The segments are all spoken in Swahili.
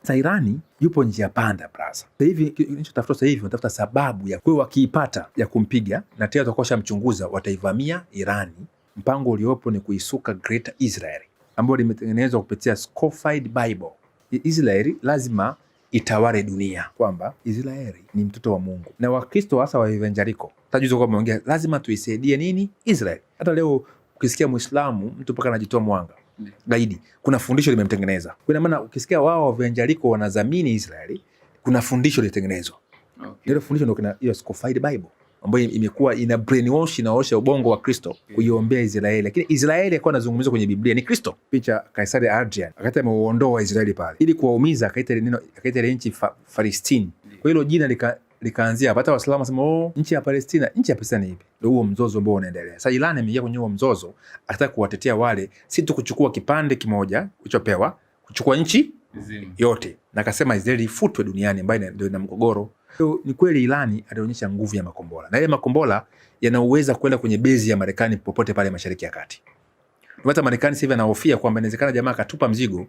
Sasa Irani yupo njia panda brother. Sasa hivi kinachotafuta sasa hivi wanatafuta sababu ya kwa wakiipata ya kumpiga na tena watakosha mchunguza wataivamia Irani. Mpango uliopo ni kuisuka Greater Israel ambayo limetengenezwa kupitia Scofied Bible. Israeli lazima itawale dunia, kwamba Israeli ni mtoto wa Mungu. Na Wakristo hasa wa evangelical tajuzo kwa wameongea lazima tuisaidie nini Israeli. Hata leo ukisikia Muislamu mtu mpaka anajitoa mwanga gaidi, kuna fundisho limemtengeneza. Kwa maana ukisikia wao evangelical wanadhamini Israeli, kuna fundisho lilitengenezwa. Ile fundisho ndio kuna hiyo Scofied Bible ambayo imekuwa ina brainwash inaosha ubongo wa Kristo kuiombea Israeli. Lakini Israeli alikuwa anazungumzwa kwenye Biblia ni Kristo. Picha Kaisari Adrian akati ameuondoa Israeli pale ili kuwaumiza, akaita neno, akaita ile nchi Palestina. Kwa hilo jina likaanzia hapa. Hata Waislamu wasema nchi ya Palestina, nchi ya Palestina ni ipi? Ndio huo mzozo ambao unaendelea. Sasa Iran imeingia kwenye huo mzozo, akataka kuwatetea wale, si tu kuchukua kipande kimoja ulichopewa, kuchukua nchi yote. Na akasema Israeli ifutwe duniani, ambayo ndio ina mgogoro. So, ni kweli Irani alionyesha nguvu ya makombora. Na ile makombora yanaweza kwenda kwenye bezi ya Marekani popote pale Mashariki ya Kati. Hata Marekani sasa hivi anahofia kwamba inawezekana jamaa akatupa mzigo,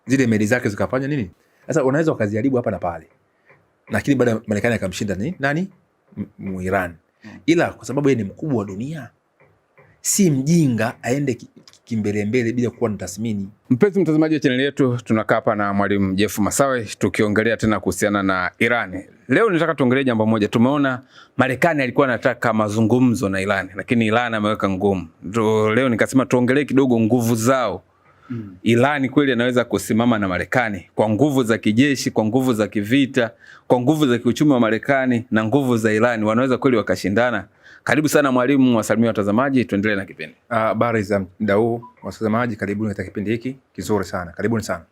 zile meli zake zikafanya nini? Sasa unaweza ukaziharibu hapa na pale. Lakini baada Marekani akamshinda nani? Iran. Ila kwa sababu yeye ni mkubwa wa dunia, si mjinga aende kimbelembele bila kuwa na tathmini. Mpenzi mtazamaji wa channel yetu, tunakaa hapa na Mwalimu Jeff Masawe tukiongelea tena kuhusiana na Iran. Leo nataka tuongelee jambo moja. Tumeona Marekani alikuwa anataka mazungumzo na Iran, lakini Iran ameweka ngumu. Leo nikasema tuongelee kidogo nguvu zao. Iran kweli anaweza kusimama na Marekani kwa nguvu za kijeshi, kwa nguvu za kivita, kwa nguvu za kiuchumi wa Marekani na nguvu za Iran, wanaweza kweli wakashindana? Karibu sana mwalimu, wasalimia watazamaji, tuendelee na kipindi. Habari za mdau watazamaji, karibuni katika kipindi hiki kizuri sana. Karibuni sana.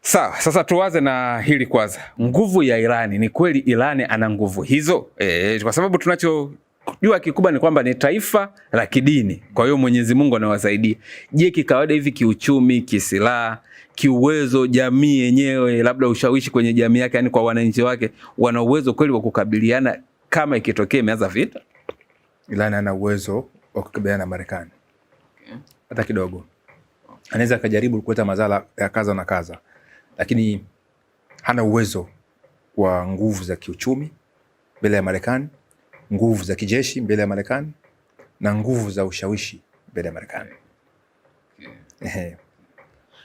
Sawa, sasa tuanze na hili kwanza. Nguvu ya Iran, ni kweli Iran ana nguvu hizo? Kwa sababu tunachojua kikubwa ni kwamba ni taifa la kidini. Kwa hiyo Mwenyezi Mungu anawasaidia. Je, kikawaida hivi kiuchumi, kisilaha, kiuwezo, jamii yenyewe, labda ushawishi kwenye jamii yake, yani kwa wananchi wake, wana uwezo kweli wa kukabiliana kama ikitokea imeanza vita? Iran ana uwezo wa kukabiliana na Marekani. Hata kidogo. Anaweza kujaribu kuleta madhara ya kaza na kaza, lakini hana uwezo wa nguvu za kiuchumi mbele ya Marekani, nguvu za kijeshi mbele ya Marekani, na nguvu za ushawishi mbele ya Marekani.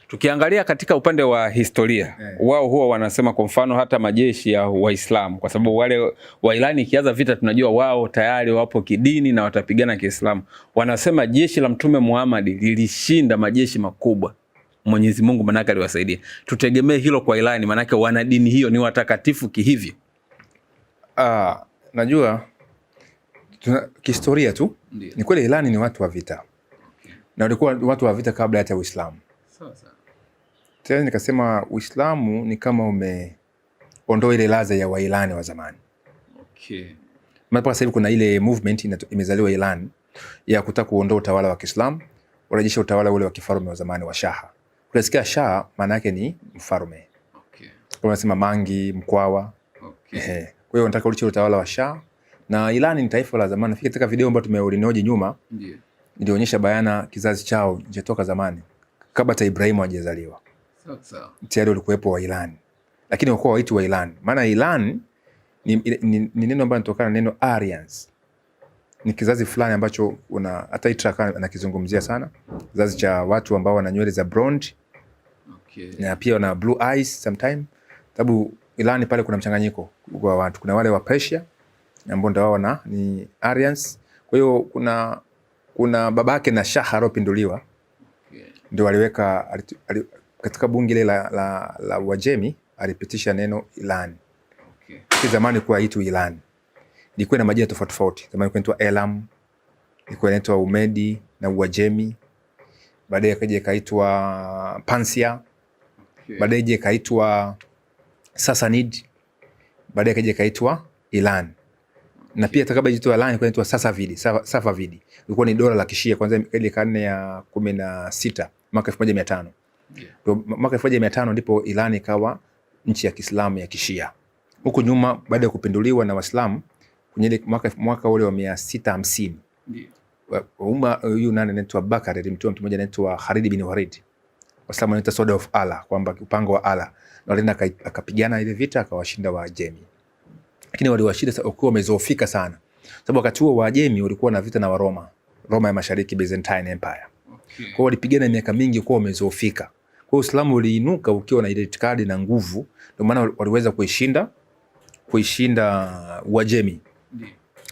Tukiangalia katika upande wa historia, wao huwa wanasema kwa mfano hata majeshi ya Waislamu, kwa sababu wale wa Iran ikianza vita tunajua wao tayari wapo kidini na watapigana Kiislamu. Wanasema jeshi la Mtume Muhammad lilishinda majeshi makubwa. Mwenyezi Mungu manaka aliwasaidia. Tutegemee hilo kwa Iran, manake wana dini hiyo, ni watakatifu kihivyo. Najua kihistoria tu. Ni kweli Iran ni watu wa vita. Na walikuwa watu wa vita kabla hata Uislamu. Tena nikasema Uislamu ni kama umeondoa ile ladha ya Wairani wa zamani. Mpaka sasa hivi kuna ile movement imezaliwa Iran ya kutaka kuondoa utawala wa Kiislamu, urejeshe utawala ule wa kifalme wa zamani wa Shah. Unasikia Shah maana yake ni mfalme. Kwa unasema Mangi, Mkwawa. Kwa hiyo nataka urudishe utawala wa Shah, na Iran ni taifa la zamani. Nafikiri katika video ambayo tumeulinoje nyuma, nilionyesha bayana kizazi chao toka zamani kabla hata Ibrahim hajazaliwa. Tayari walikuwepo wa Iran. Lakini walikuwa waitu wa Iran. Maana Iran ni neno ambalo linatokana na neno Aryans. Ni kizazi fulani ambacho hata Hitler anakizungumzia sana. Kizazi cha watu ambao wana nywele za blonde. Na pia wana blue eyes sometime. Sababu Iran pale kuna mchanganyiko wa watu. Kuna wale wa Persia ambao ndio wao ni Aryans. Kwa hiyo kuna babake na Shah aliyopinduliwa. Ndio aliweka katika bunge ile la Uajemi alipitisha neno Iran. Kwa zamani kwa hitu Iran. Ilikuwa na majina tofauti tofauti. Zamani ilikuwa inaitwa Elam, ilikuwa inaitwa Umedi na Uajemi. Baadaye ikaja ikaitwa Persia. Baadaye ikaitwa Sassanid. Baadaye ikaja ikaitwa Iran. Na pia kabla iitwa Iran ilikuwa inaitwa Safavid. Ilikuwa ni dola la Kishia kwanza ile karne ya 16 mwaka 1500. Mwaka 1500 ndipo Iran ikawa nchi ya Kiislamu ya Kishia. Huko nyuma baada ya kupinduliwa na Waislamu kwenye mwaka ule wa 650. Huyu nani anaitwa Bakari alimtoa mtu mmoja anaitwa Khalid bin Walid. Waislamu wanaita sword of Allah, kwamba upanga wa Allah. Na walienda akapigana ile vita akawashinda Waajemi. Lakini waliwashinda wakiwa wamezoofika sana. Sababu wakati huo Waajemi walikuwa na vita na Waroma. Roma ya Mashariki, Byzantine Empire. Okay. Kwa walipigana miaka mingi kwa wamezoofika. Kwa Uislamu uliinuka ukiwa na ile itikadi na nguvu, ndio maana waliweza kuishinda Uajemi.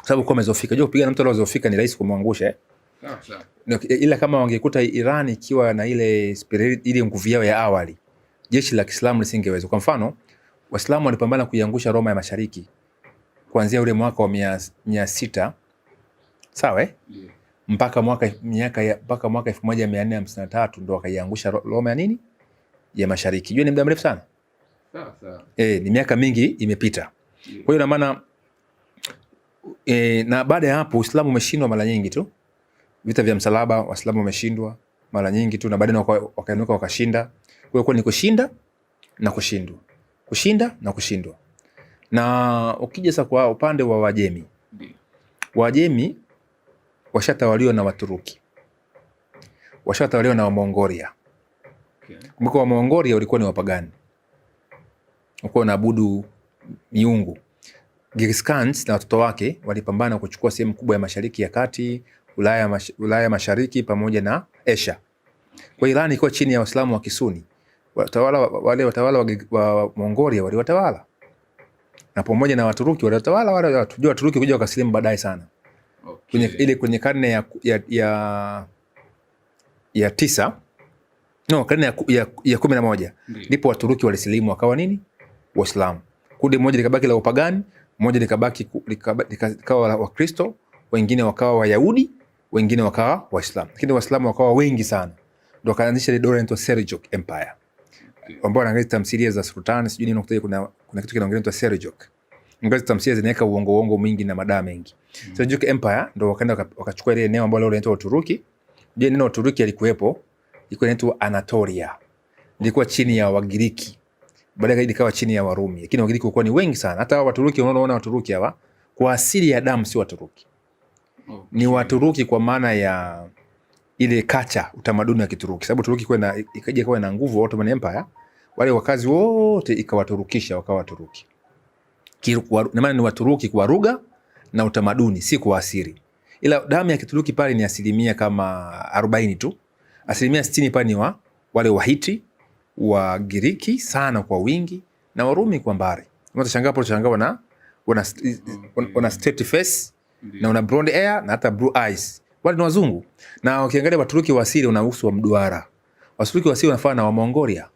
Sababu kwa wamezoofika. Unajua kupigana na mtu aliyezofika ni rahisi kumwangusha. Sawa. Ila kama wangekuta Iran ikiwa na ile spirit, ile nguvu yao ya awali, jeshi la Kiislamu lisingeweza. Kwa mfano, Waislamu walipambana kuiangusha Roma ya Mashariki kuanzia ule mwaka wa 600, sawa mpaka mwaka 1453 ndo wakaiangusha Roma ya nini? Ya Mashariki. Jua ni muda mrefu sana. Sawa. Ni miaka mingi imepita. Kwa hiyo na maana na baada ya hapo Uislamu umeshindwa mara nyingi tu. Vita vya msalaba Waislamu wameshindwa mara nyingi tu, na baadaye wakainuka wakashinda. Kwa hiyo ni kushinda na kushindwa. Kushinda na kushindwa. Na ukija sasa kwa upande wa Waajemi. Waajemi washatawaliwa na Waturuki. Washatawaliwa na Wamongolia. Kumbuka Wamongolia walikuwa ni wapagani. Walikuwa wanaabudu miungu. Genghis Khan na watoto wake walipambana kuchukua sehemu kubwa ya Mashariki ya Kati, Ulaya Mashariki pamoja na Asia. Kwa Iran ilikuwa chini ya Waislamu wa Kisuni. Watawala wa Mongolia waliwatawala. Na pamoja na Waturuki waliwatawala wale watu. Jua Waturuki kuja wakasilimu baadaye sana. Okay. Kwenye karne ya 9, karne ya 11 ndipo Waturuki walisilimu wakawa nini? Waislamu. Kundi moja likabaki la upagani, moja likawa Wakristo, wengine wakawa Wayahudi, wengine wakawa Waislamu. Lakini Waislamu wakawa wengi sana. Ndio wakaanzisha ile dola inaitwa Seljuk Empire. Ambao wanaangalia tamthilia za sultani, sijui nini nokta, kuna kitu kinaongelea Seljuk. Ingawa tamthilia zinaweka uongo mwingi na madaa mengi. Seljuk Empire ndio wakaenda wakachukua ile eneo ambalo linaitwa Uturuki. Je, neno Uturuki alikuwepo, ilikuwa inaitwa Anatolia. Ilikuwa chini ya Wagiriki. Baadaye ikawa chini ya Warumi. Lakini Wagiriki walikuwa ni wengi sana. Hata Waturuki unaona Waturuki hawa kwa asili ya damu si Waturuki. Okay. Ni Waturuki kwa maana ya ile kacha, utamaduni wa Kituruki. Sababu Turuki ikaja kuwa na nguvu Ottoman Empire, wale wakazi wote ikawaturukisha wakawa Waturuki. Na maana ni Waturuki kwa lugha na utamaduni, si kwa asili. Ila damu ya Kituruki pale ni asilimia kama 40 tu. Asilimia 60 pale ni wale Wahiti, wa Giriki sana kwa wingi, na Warumi kwa mbali. Unatashangaa wana straight face na una blonde hair na hata blue eyes. Wale ni wazungu. Na ukiangalia Waturuki wa asili una uso wa mduara. Waturuki wa asili wanafanana na Wamongolia.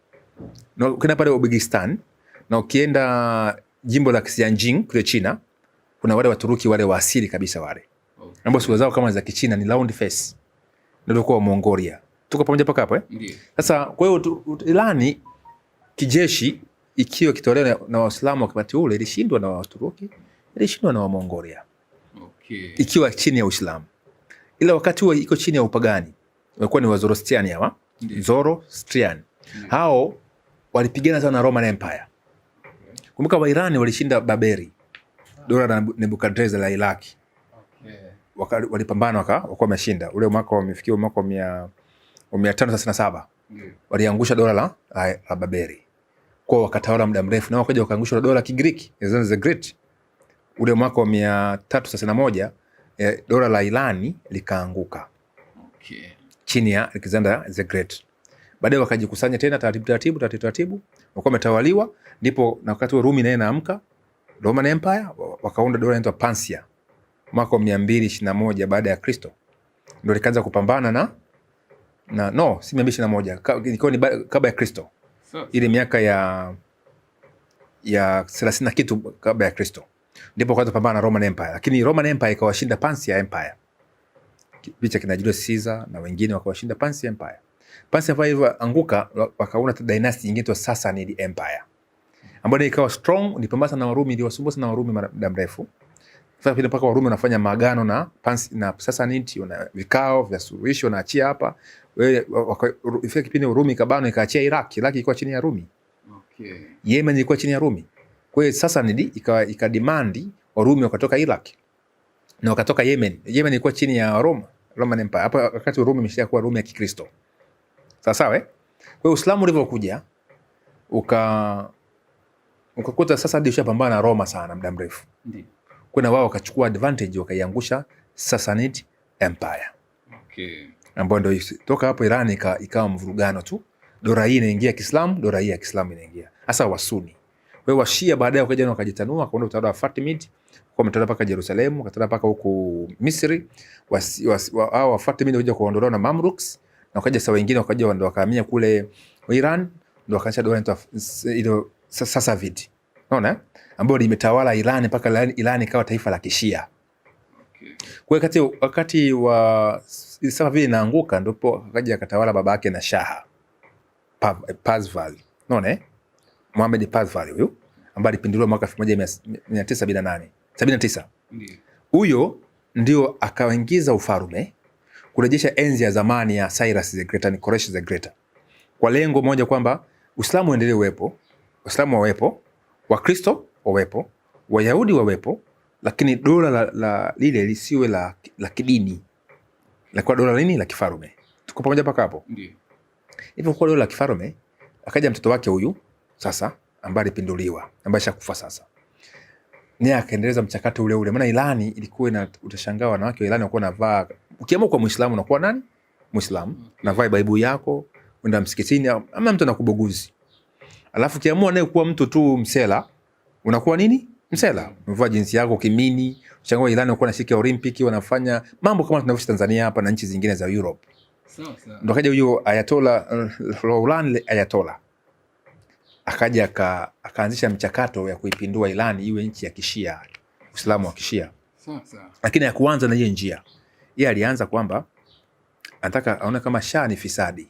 Na ukienda pale Uzbekistan na ukienda jimbo la Xinjiang kule China, kuna wale Waturuki wale wa asili kabisa wale. Ambao sura zao kama za Kichina ni round face. Ndio kwa Mongolia. Tuko pamoja paka hapo Ndiyo. Sasa kwa hiyo Irani kijeshi ikiwa kitolewa na Waislamu wakati ule ilishindwa na Waturuki, ilishindwa na Wamongolia. Okay. Ikiwa chini ya Uislamu. Ila wakati huo iko chini ya upagani. Walikuwa ni Wazoroastriani hawa. Zoroastrian. Hao walipigana sana na Roman Empire. Kumbuka Wairani walishinda Baberi. Dola la Nebukadnezar la Iraki. Okay. Walipambana wakawa wameshinda. Ule mwaka wamefikia mwaka wa 537. Waliangusha dola la Baberi. Kwa wakatawala muda mrefu, na wakaja wakaangusha dola la Kigiriki, Alexander the Great. Ule mwaka wa 331 dola la Irani likaanguka. Okay. Chini ya Alexander the Great. Baadaye wakajikusanya tena taratibu wakawa wametawaliwa, ndipo na wakati wa Rumi naye naamka, Roman Empire wakaunda dola inaitwa Persia. Mwaka wa 221 baada ya Kristo. Ndio likaanza kupambana si 221, ilikuwa ni kabla ya Kristo. Ile miaka ya 30 na kitu kabla ya Kristo. Ndipo wakaanza kupambana na Roman Empire. Lakini Roman Empire ikawashinda Persia Empire. Picha kina Julius Caesar na wengine wakawashinda Persia Empire. Persia Empire ilipoanguka wakaunda dynasty nyingine inaitwa Sassanid Empire. Ambayo ikawa strong, ilipambana na Warumi, iliwasumbua sana Warumi muda mrefu. Sasa pia mpaka Warumi wanafanya maagano na Sassanid, na vikao vya suluhisho na achia hapa. Ifika kipindi Rumi kabano ikaachia Iraq. Iraq ilikuwa chini ya Rumi. Okay. Yemen ilikuwa chini ya Rumi. Kwa hiyo Sassanid ikademand Warumi wakatoka Iraq na wakatoka Yemen. Yemen ilikuwa chini ya Roman Empire. Hapo wakati Rumi imeshakuwa Rumi ya Kikristo. Sawa. hiyo Uislamu ulivyokuja ukakuta sasa hadi ushapambana na Roma sana muda mrefu. Ndiyo. Kuna wao wakachukua advantage wakaiangusha Sassanid Empire. Okay. Ambapo ndio toka hapo Iran ikawa mvurugano tu. Dola hii inaingia Kiislamu, dola hii ya Kiislamu inaingia. Hasa Wasuni. Kwa hiyo Washia baadaye wakaja na wakajitanua, wakaenda utawala wa Fatimid, kwa mtawala mpaka Yerusalemu, wakatawala mpaka huko Misri. Hao wa Fatimid wakaja kuondolewa na Mamluks, na wakaja sawa wengine wakaja ndio wakahamia kule Iran, ndio wakaanza dola ile Safavid. Unaona? Ambao limetawala Iran mpaka Iran ikawa taifa la Kishia. Okay. Kwa wakati wa Safavid inaanguka ndipo akaja akatawala babake na Shah Pazvali. Unaona? Mohamed Pazvali huyo ambaye alipinduliwa mwaka 1979. Huyo ndio akaingiza ufalme kurejesha enzi ya zamani ya Cyrus the Great na Koresh the Great. Kwa lengo moja kwamba Uislamu uendelee uwepo, Waislamu wawepo, Wakristo wawepo, Wayahudi wawepo, lakini dola lile lisiwe la kidini. La kwa dola nini? La kifalme. Tuko pamoja mpaka hapo? Ndio. Hivyo kwa dola la kifalme akaja mtoto wake huyu sasa ambaye alipinduliwa, ambaye shakufa sasa. Naye akaendeleza mchakato ule ule. Maana Irani ilikuwa utashangaa wanawake wa Irani walikuwa wanavaa, ukiamua kwa Muislamu unakuwa nani? Muislamu. Unavaa Bible yako, unaenda msikitini ama mtu anakubuguzi. Alafu ukiamua naye kuwa mtu tu msela, unakuwa nini? Msela. Unavaa jinsi yako kimini. Shangaa Irani walikuwa wanashika Olimpiki, wanafanya mambo kama tunavyoishi Tanzania hapa na nchi zingine za Europe. Sawa. Ndio kaja huyo Ayatollah Rouhani Ayatollah. Akaja akaanzisha mchakato ya kuipindua Iran iwe nchi ya Kishia, Uislamu wa Kishia. Sawa. Lakini hakuanza na hiyo njia. Yeye alianza kwamba anataka aone kama Shah ni fisadi.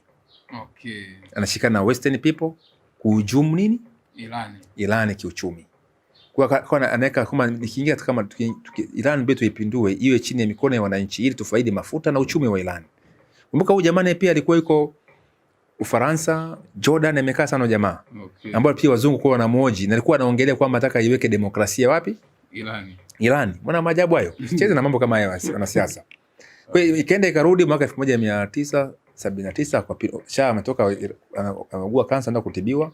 Okay. Anashikana na Western people kuhujumu nini? Iran kiuchumi. Kwa anaweka kama nikiingia kama Iran betu ipindue iwe chini ya mikono ya wananchi ili tufaidi mafuta na uchumi wa Iran. Kumbuka huyu jamaa pia alikuwa yuko Ufaransa, Jordan, amekaa sana jamaa. Okay. Ambao pia wazungu kwa wanamuoji na alikuwa anaongelea kwamba anataka iweke demokrasia wapi? Iran. Mbona maajabu hayo? Sicheze na mambo kama hayo wanasiasa. Kwa hiyo ikaenda ikarudi mwaka 1979 kwa Shah ametoka anaugua kansa na kutibiwa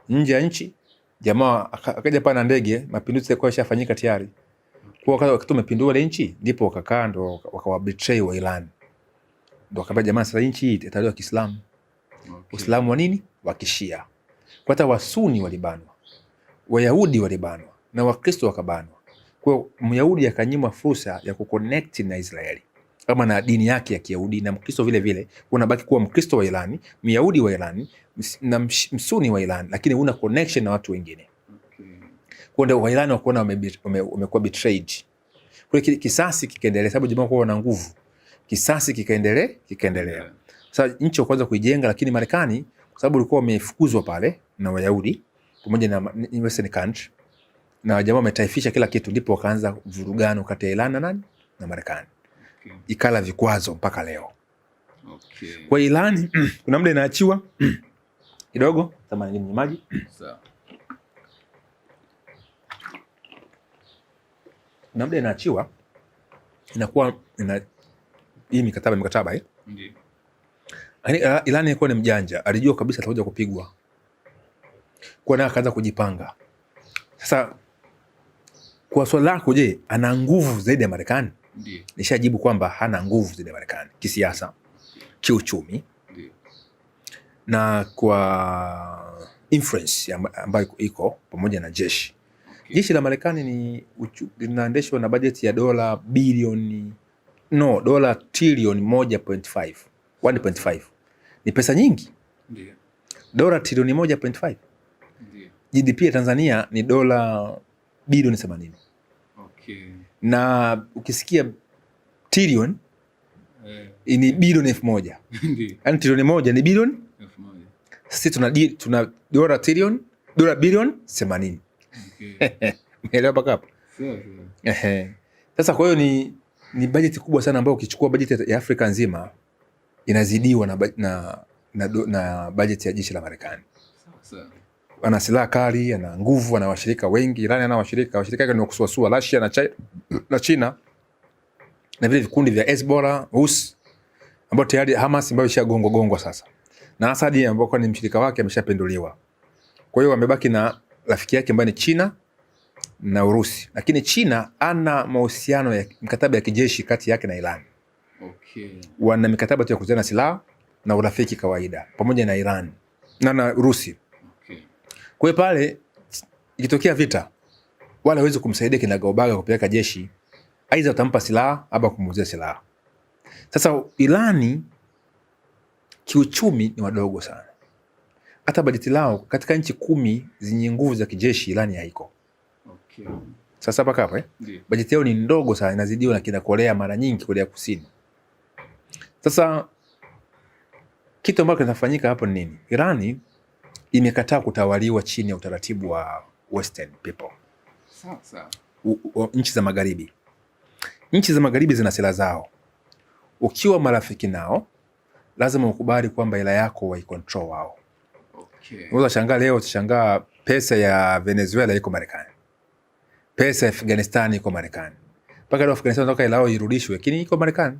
nje ya nchi. Jamaa akaja pana ndege, mapinduzi yalikuwa yashafanyika tayari. Kwa wakati tumepindua ile nchi ndipo wakakaa ndo wakawa betray wa Iran. Ndo akaba jamaa sasa nchi hii italiwa Kiislamu. Okay. Uislamu wa nini? Wa Kishia. Kwa hata Wasuni walibanwa, Wayahudi walibanwa na Wakristo wakabanwa. Kwa hiyo Myahudi akanyimwa fursa ya kuconnect na Israeli kama na dini yake ya Kiyahudi, na Mkristo vile vile unabaki kuwa Mkristo wa Irani, Myahudi wa Irani na Msuni wa Irani, lakini una connection na watu wengine. Okay. Kwa ndio Wairani wakaona wamekuwa betrayed. Kwa hiyo kisasi kikaendelea, sababu jamaa kwa na nguvu. Kisasi kikaendelea. Yeah. Sasa nchi kwanza kuijenga, lakini Marekani kwa sababu walikuwa wamefukuzwa pale na Wayahudi pamoja na Western country na jamaa wametaifisha kila kitu, ndipo wakaanza vurugano kati ya Iran na nani? Na Marekani. Okay. Ikala vikwazo mpaka leo. Okay. Kwa Iran kuna muda inaachiwa kidogo kama ni maji. Sawa. Na muda inaachiwa inakuwa hii mikataba hii. Ndiyo. Iran ilikuwa ni mjanja, alijua kabisa atakuja kupigwa. Kwa nini akaanza kujipanga. Sasa kwa swali lako, je, ana nguvu zaidi ya Marekani? Ndiyo. Nishajibu kwamba hana nguvu zaidi ya Marekani kisiasa, kiuchumi. Ndiyo. Na kwa influence ambayo iko pamoja na jeshi. Okay. Jeshi la Marekani linaendeshwa na bajeti ya dola trilioni 1.5. Ni pesa nyingi. Ndiyo. Dola trilioni 1.5. Ndiyo. GDP ya Tanzania ni dola bilioni 80. Okay. Na ukisikia trilioni ni bilioni 1000. Ndiyo. Yaani trilioni moja ni bilioni 1000. Sisi tuna dola trilioni, dola bilioni 80. Okay. Umeelewa mpaka hapo? Sawa. Sasa kwa hiyo ni bajeti kubwa sana ambayo ukichukua bajeti ya Afrika nzima inazidiwa na bajeti ya jeshi la Marekani. Sawa. Ana silaha kali, ana nguvu, ana washirika wengi. Iran ana washirika wake ni wakusuasua Russia na China. Na vile vikundi vya Hezbollah, Houthi ambao tayari Hamas ambayo ishagongwa sasa. na Assad ambaye kwa ni mshirika wake ameshapinduliwa. Kwa hiyo wamebaki na rafiki yake ambaye ni China na Urusi, lakini China ana mahusiano ya mkataba ya kijeshi kati yake na Iran. Okay. Wana mikataba tu ya kuuziana silaha na urafiki kawaida pamoja na Iran na Urusi. Okay. Kwa hiyo pale ikitokea vita, wala hawezi kumsaidia kinagaubaga kupeleka jeshi, aidha utampa silaha au kumuuzia silaha. Sasa Irani kiuchumi ni wadogo sana. Hata bajeti lao katika nchi 10 zenye nguvu za kijeshi Irani haiko. Okay. Sasa mpaka hapo bajeti yao ni ndogo sana, inazidiwa na kina Korea mara nyingi, Korea Kusini. Sasa kitu ambacho kinafanyika hapo ni nini? Irani imekataa kutawaliwa chini ya utaratibu wa Western people. Sasa nchi za magharibi. Nchi za magharibi zina sera zao. Ukiwa marafiki nao, lazima ukubali kwamba ila yako waikontrol wao. Okay. Unaweza shangaa leo, utashangaa pesa ya Venezuela iko Marekani. Pesa ya Afghanistan iko Marekani. Mpaka leo Afghanistan nataka ila yao irudishwe, lakini iko Marekani.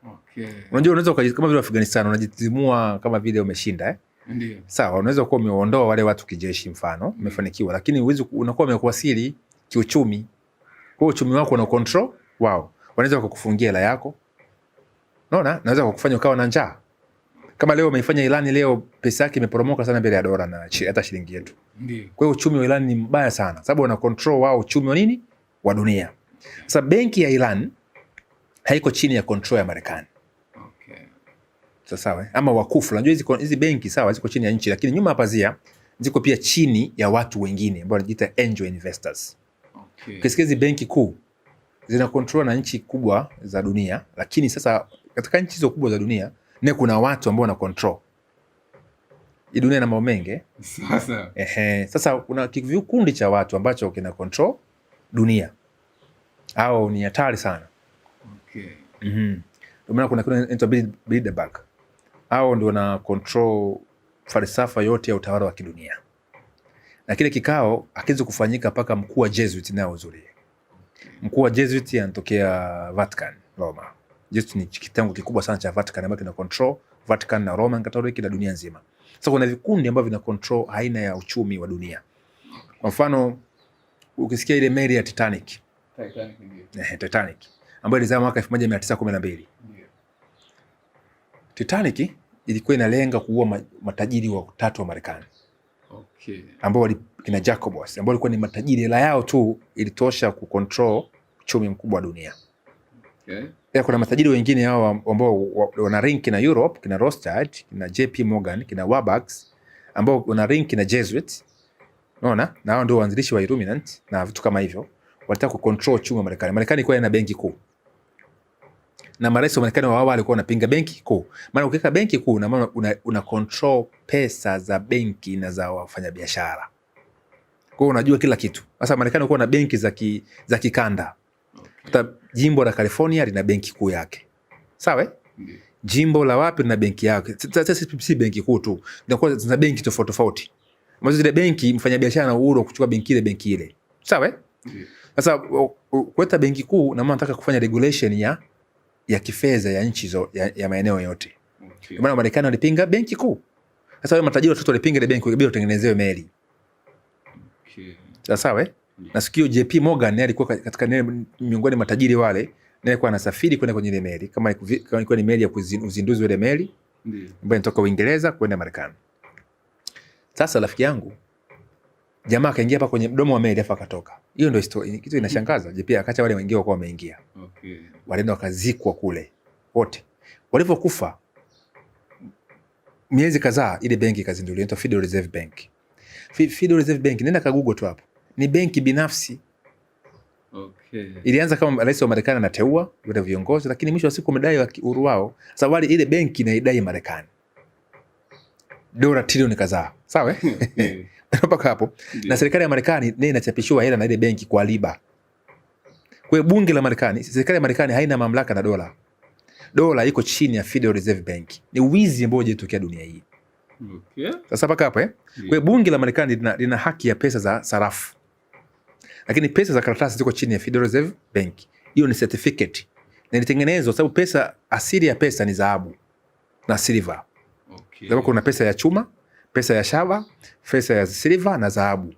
Okay. Unajua unaweza kama vile Afghanistan unajitimua kama vile umeshinda Ndio. Sawa, unaweza kuwa umeondoa wale watu kijeshi mfano, umefanikiwa, lakini unakuwa umekuasili kiuchumi. Kwa uchumi wako una control wao. Wanaweza kukufungia hela yako. Unaona? Naweza kukufanya ukawa na njaa. Kama leo umeifanya Iran leo pesa yake imeporomoka sana mbele ya dola na hata shilingi yetu. Ndio. Kwa hiyo uchumi wa Iran ni mbaya sana, sababu wana control wao uchumi wa nini? Wa dunia. Sasa benki ya Iran haiko chini ya control ya Marekani. Okay. Sasa sawa, ama wakufu. Unajua hizi benki sawa ziko chini ya nchi, lakini nyuma ya pazia ziko pia chini ya watu wengine ambao wanajiita angel investors. Okay. Ukisikia hizi benki kuu zina control na nchi kubwa za dunia, lakini sasa katika nchi hizo kubwa za dunia ne kuna watu ambao wana control. Hii dunia ina mambo mengi. Sasa. Sasa kuna kikundi cha watu ambacho kina control dunia. Au ni hatari sana. Okay. Ndio maana kuna inaitwa Bilderberg. Au ndio na control falsafa yote ya utawala wa kidunia. Na kile kikao hakiwezi kufanyika mpaka mkuu wa Jesuit nao uzuri. Mkuu wa Jesuit anatokea Vatican, Roma. Jesuit ni kitengo kikubwa sana cha Vatican ambacho kina control Vatican na Roman Catholic na dunia nzima. Sasa kuna vikundi ambavyo vina control aina ya uchumi wa dunia. Kwa mfano ukisikia ile meli ya Titanic ambayo ilizama mwaka 1912. Titanic ilikuwa inalenga kuua matajiri wa 3 wa Marekani. Okay. Ambao kina Jacobus ambao walikuwa ni matajiri, hela yao tu ilitosha kucontrol uchumi mkubwa wa dunia. Okay. Kuna matajiri wengine hao ambao wana rank na Europe, kina Rothschild, kina JP Morgan, kina Warburg ambao wana rank na Jesuit. Unaona? Na hao ndio waanzilishi wa Illuminati na vitu kama hivyo. Walitaka kucontrol uchumi wa Marekani. Marekani ilikuwa ina benki kuu. Na marais wa Marekani wao walikuwa wanapinga benki kuu. Maana ukiweka benki kuu na maana una control pesa za benki na za wafanyabiashara. Kwa hiyo unajua kila kitu. Sasa Marekani ilikuwa na benki za kikanda. Hata jimbo la California lina benki kuu yake. Sawa? Jimbo la wapi lina benki yake. Sasa si benki kuu tu. Zina benki tofauti tofauti. Ambazo zile benki mfanyabiashara na uhuru kuchukua benki ile. Sawa? Sasa kuleta benki kuu na maana nataka kufanya regulation ya kifedha ya nchi ya maeneo yote. Okay. Maana Marekani walipinga benki kuu. Sasa wale matajiri watoto walipinga ile benki ili utengenezewe meli. Okay. Sawa? Na sikio JP Morgan alikuwa katika miongoni matajiri wale, naye alikuwa anasafiri kwenda kwenye ile meli kama ilikuwa ni meli ya uzinduzi wa ile meli. Ndio. Ambayo inatoka Uingereza kwenda Marekani. Sasa rafiki yangu jamaa akaingia hapa kwenye mdomo wa meli afa akatoka. Hiyo ndio story. Kitu inashangaza. JP akaacha wale wengine wako wameingia. Okay. Walienda wakazikwa kule wote. Walipokufa miezi kadhaa ile benki ikazinduliwa, inaitwa Federal Reserve Bank. Federal Reserve Bank nenda ka Google tu hapo. Ni benki binafsi. Okay. Ilianza kama rais wa Marekani anateua wale viongozi, lakini mwisho wa siku wamedai uhuru wao. Sasa wale ile benki inaidai Marekani dola trilioni kadhaa. Sawa? Mpaka hapo. Na serikali ya Marekani nayo inachapishiwa hela na ile benki kwa riba. Kwa hiyo bunge la Marekani, serikali ya Marekani haina mamlaka na dola. Dola iko chini ya Federal Reserve Bank. Ni wizi ambao hujatokea dunia hii. Okay. Sasa mpaka hapo Kwa hiyo bunge la Marekani lina haki ya pesa za sarafu. Lakini pesa za karatasi ziko chini ya Federal Reserve Bank. Hiyo ni certificate. Na ilitengenezwa sababu asili ya pesa ni dhahabu na silver. Okay. Sababu kuna pesa ya chuma, pesa ya shaba, pesa ya silver na dhahabu.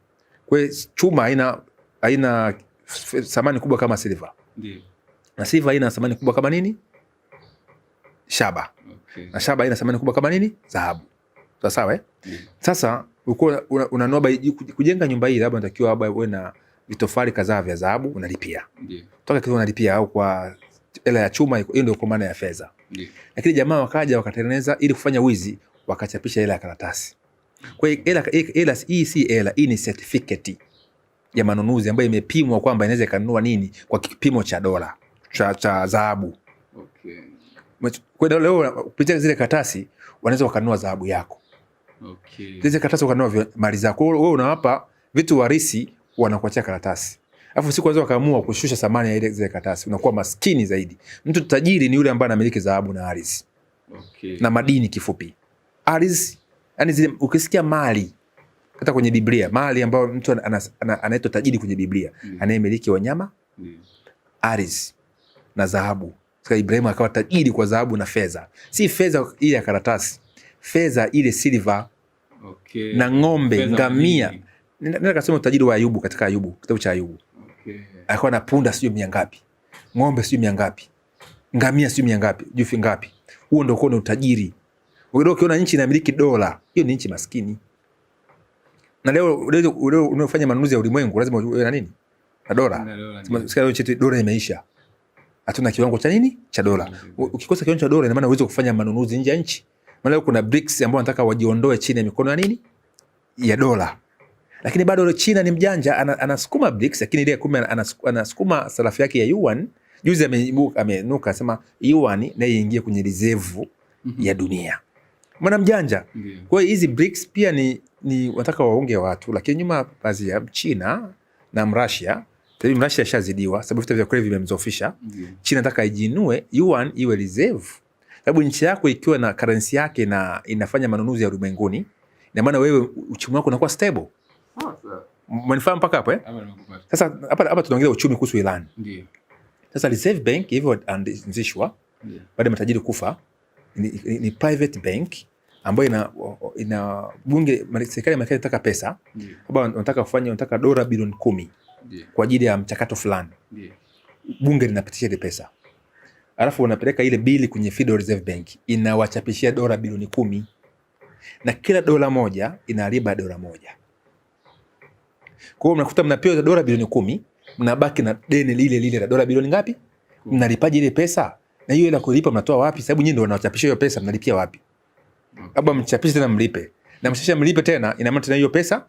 Kwa hiyo chuma haina thamani kubwa kama silver. Ndio. Na silver haina thamani kubwa kama nini? Shaba. Okay. Na shaba haina thamani kubwa kama nini? Dhahabu. Sawa eh? Sasa uko unanua kujenga nyumba hii, labda unatakiwa uwe na vitofali kadhaa vya dhahabu unalipia. Ndio. Toka kile unalipia, au kwa hela ya chuma, hiyo ndio kwa maana ya fedha. Ndio. Lakini jamaa wakaja wakatengeneza ili kufanya wizi, wakachapisha hela ya karatasi. Kwa hiyo hela hii si hela, hii ni certificate ya manunuzi ambayo imepimwa kwamba inaweza ikanunua nini kwa kipimo cha dola cha dhahabu. Okay. Kwa hiyo leo kupitia zile karatasi wanaweza wakanunua dhahabu yako. Okay. Zile karatasi wakanunua mali zako. Wewe unawapa vitu warisi, wanakuachia karatasi. Alafu siku wanaweza wakaamua kushusha thamani ya ile zile karatasi. Unakuwa maskini zaidi. Mtu tajiri ni yule ambaye anamiliki dhahabu na ardhi. Okay. Na madini kifupi. Ardhi, yani zile ukisikia mali hata kwenye Biblia, mali ambayo mtu anaitwa tajiri kwenye Biblia, anayemiliki wanyama, ardhi na dhahabu. Sasa Ibrahim akawa tajiri kwa dhahabu na fedha. Si fedha ile ya karatasi, fedha ile silver. Okay. Na ng'ombe, feza, ngamia. Nenda kasema utajiri wa Ayubu katika Ayubu, kitabu cha Ayubu. Okay. Alikuwa na punda sio 100 ngapi, ng'ombe sio 100 ngapi, ngamia sio 100 ngapi, jufi ngapi. Huo ndio kwa utajiri. Ukiona nchi inamiliki dola, hiyo ni nchi maskini. Na leo unafanya manunuzi ya ulimwengu lazima uwe na nini? Na dola. Sikia leo chetu dola imeisha. Hatuna kiwango cha nini? Cha dola. Ukikosa kiwango cha dola, ina maana uwezo kufanya manunuzi nje ya nchi. Maana leo kuna BRICS ambao wanataka wajiondoe chini ya mikono ya nini? Ya dola. Lakini bado China ni mjanja, anasukuma BRICS, lakini ile kumbe anasukuma sarafu yake ya yuan. Juzi amenuka sema yuan na iingie kwenye reserve ya dunia. Maana mjanja. Kwa hiyo hizi BRICS pia ni wanataka waonge watu, lakini nyuma baadhi ya China na Russia, tayari Russia shazidiwa sababu vita vya Ukraine vimemzofisha. China nataka ijinue yuan iwe reserve. Sababu nchi yako ikiwa na currency yake na inafanya manunuzi ya ulimwenguni, ina maana wewe uchumi wako unakuwa stable. Mnifahamu mpaka hapo eh? Sasa hapa tunaongelea uchumi kuhusu Iran. Ndio. Sasa Reserve Bank hivyo anzishwa baada ya matajiri kufa, ni private bank ambayo ina bunge, serikali ya Marekani inataka pesa. Kwamba wanataka dola bilioni 10 kwa ajili ya mchakato fulani. Bunge linapitisha ile pesa. Alafu wanapeleka ile bili kwenye Federal Reserve Bank, inawachapishia dola bilioni 10. Na kila dola moja ina riba dola moja. Kwa hiyo mnakuta mnapewa dola bilioni 10, mnabaki na deni lile la dola bilioni ngapi? Mnalipaje ile pesa? Na hiyo ile kulipa mnatoa wapi? Sababu nyinyi ndio wanawachapisha hiyo pesa, mnalipia wapi? Labda mchapishe tena mlipe. Na mshasha mlipe tena, ina maana tena hiyo pesa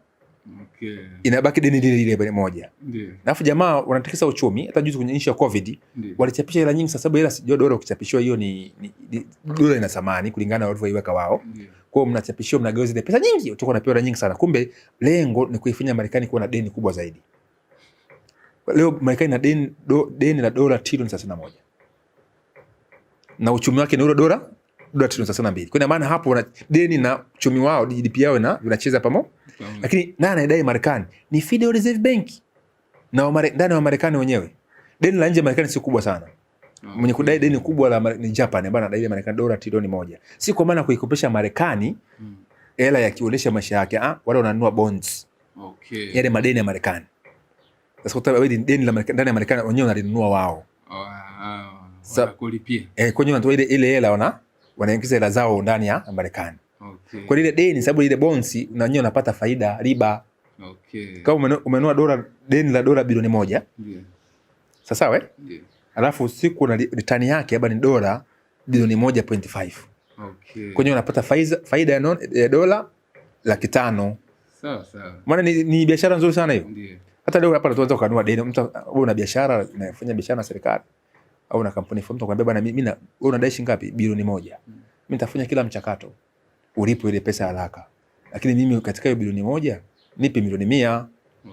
inabaki deni lile moja. Ndio. Alafu jamaa wanatikisa uchumi, hata juzi kwenye nchi ya COVID, walichapisha hela nyingi sababu hela sio dola ukichapishwa hiyo ni dola ina thamani kulingana na walivyoiweka wao. Kwa hiyo mnachapishiwa, mnageuza ile pesa nyingi, utakuwa unapewa hela nyingi sana. Kumbe lengo ni kuifanya Marekani kuwa na deni kubwa zaidi. Leo Marekani na deni la dola trilioni 31. Na uchumi wake ni dola trilioni 32. Kwa maana hapo deni na uchumi wao GDP yao na vinacheza pamoja. Lakini nani anadai Marekani? Ni Federal Reserve Bank. Na ndani wa Marekani wenyewe. Deni la nje Marekani si kubwa sana. Mwenye kudai deni kubwa ni Japan ambaye anadai Marekani dola trilioni 1. Si kwa maana kuikopesha Marekani hela ya kiolesha maisha yake, wale wananunua bonds. Okay. Yale madeni ya Marekani. Sasa kwa sababu deni la Marekani ndani ya Marekani wenyewe wanalinunua wao. Kulipia. Kwenye wanatoa ile hela wanaingiza hela zao ndani ya Marekani. Okay. Kwa ile deni sababu ile bonds na wenyewe unapata faida riba. Okay. Kama umenunua deni la dola bilioni 1. Ndio. Sasa sawa Ndio. Alafu siku na return yake hapa ni dola bilioni 1.5. Okay. Kwenye unapata faida ya dola 500,000. Sawa. Maana ni biashara nzuri sana hiyo. Ndio. Hata leo hapa tunaweza kununua deni, mtu wewe una biashara, unafanya biashara na serikali au na kampuni fulani, tukwambia bwana mimi wewe unadai shilingi ngapi? Bilioni 1. Mimi nitafanya kila mchakato ulipo ile pesa haraka. Lakini mimi katika hiyo bilioni 1 nipe milioni 100.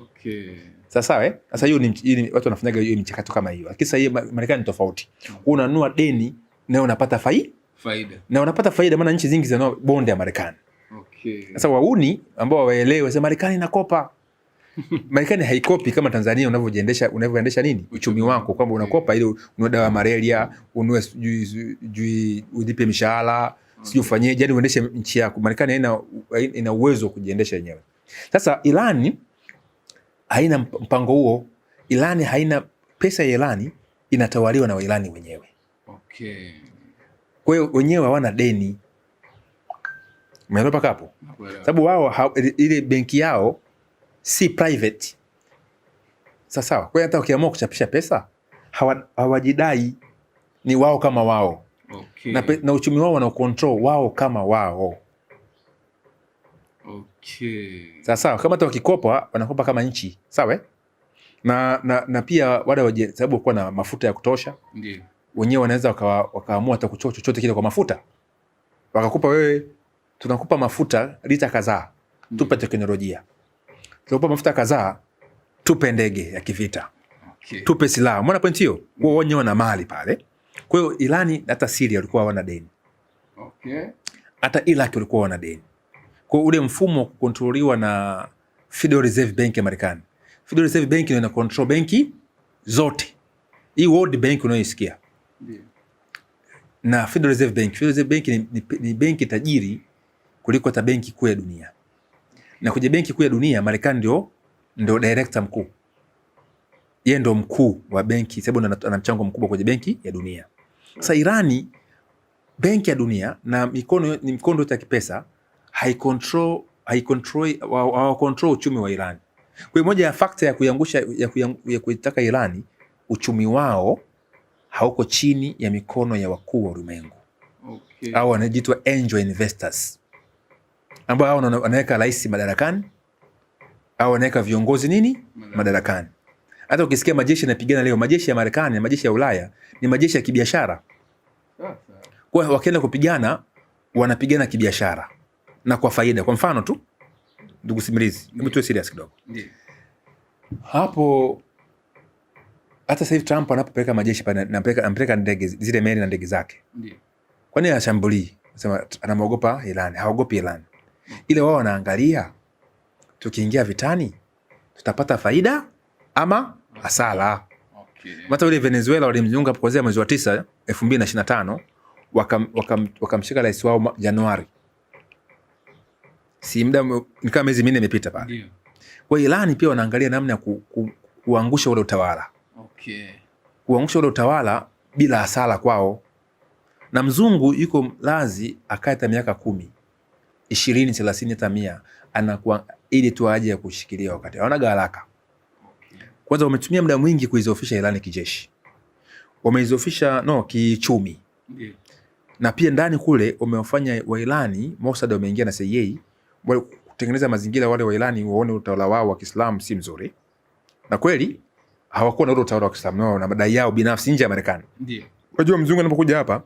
Okay. Sasa sasa hiyo ni watu wanafanyaga hiyo mchakato kama hiyo. Lakini sasa hiyo Marekani ni tofauti. Unanunua deni na unapata faida. Na unapata faida maana nchi zingi zinanunua bond ya Marekani. Okay. Sasa wauni ambao waelewe sema Marekani inakopa. Marekani haikopi kama Tanzania unavyoendesha nini? Uchumi wako kwamba unakopa ili ununue dawa malaria, ununue ulipe mishahara, Sijui ufanyeje, yani uendeshe nchi yako. Marekani ina uwezo wa kujiendesha yenyewe. Sasa Irani haina mpango huo. Irani haina pesa ya Irani inatawaliwa na Wairani wenyewe. Okay. Kwa hiyo wenyewe hawana deni. Umeelewa paka hapo? Sababu wao ile benki yao si private. Sawa. Kwa hiyo hata ukiamua kuchapisha pesa hawajidai, ni wao kama wao. Okay. Na uchumi wao wana control wao kama wao. Okay. Sawa. Kama hata wakikopa wanakopa kama nchi. Sawa? Na pia wale sababu kwa na mafuta ya kutosha. Ndiyo. Wenyewe wanaweza wakaamua hata kuchoa chochote kile kwa mafuta. Wakakupa wewe, tunakupa mafuta lita kadhaa, tupe teknolojia. Tunakupa mafuta kadhaa, tupe ndege ya kivita. Okay. Tupe silaha. Umeona point hiyo? Wao wenyewe wana mali pale. Kwa hiyo Irani hata Syria walikuwa hawana deni. Okay. Hata Iraq walikuwa hawana deni. Kwa ule mfumo wa kukontroliwa na Federal Reserve Bank ya Marekani. Federal Reserve Bank ina control benki zote. Hii World Bank unayoisikia. Ndiyo. Na Federal Reserve Bank. Federal Reserve Bank ni benki tajiri kuliko hata benki kuu ya dunia. Na kwenye benki kuu ya dunia Marekani ndio director mkuu. Yeye ndio mkuu wa benki, sababu ana mchango mkubwa kwenye benki ya dunia. Sasa Irani, benki ya dunia na mikono yote ya kipesa haicontrol uchumi wa Irani. Kwa hiyo moja ya factor ya kuiangusha ya kuitaka Irani, uchumi wao hauko chini ya mikono ya wakuu wa ulimwengu. Okay. Au wanajiitwa angel investors, ambao wanaweka rais madarakani au wanaweka viongozi madarakani. Hata ukisikia majeshi yanapigana leo, majeshi ya Marekani na majeshi ya Ulaya ni majeshi ya kibiashara. Kwa hiyo wakienda kupigana, wanapigana kibiashara na kwa faida. Kwa mfano tu, ndugu simulizi, hebu tuwe serious kidogo. Ndiyo. Hapo hata sasa hivi Trump anapopeleka majeshi pale, anapeleka ndege zile meli na ndege zake. Ndiyo. Kwa nini anashambulii? Anasema anaogopa Iran, haogopi Iran. Ile wao wanaangalia tukiingia vitani tutapata faida ama hasara. Okay. Hata ule Venezuela walimjiunga kuanzia mwezi wa 9 2025, wakamshika rais wao Januari. Si muda ni kama miezi 4 imepita pale. Ndio. Kwa hiyo Iran pia wanaangalia namna ya kuangusha ule utawala. Okay. Kuangusha ule utawala bila hasara kwao. Na mzungu yuko lazi akaita miaka 10, 20, 30 hata 100 anakuwa ili tu aje ya kushikilia wakati. Hawana haraka. Okay. Kwanza wametumia muda mwingi kuizofisha Iran kijeshi. Wameizofisha kiuchumi. Ndio. Na pia ndani kule wamewafanya wa Irani, Mossad wameingia na CIA kutengeneza mazingira wale wa Irani waone utawala wao wa Kiislamu si mzuri. Na kweli hawakuwa na ule utawala wa Kiislamu na madai yao binafsi nje ya Marekani. Ndio. Unajua mzungu anapokuja hapa,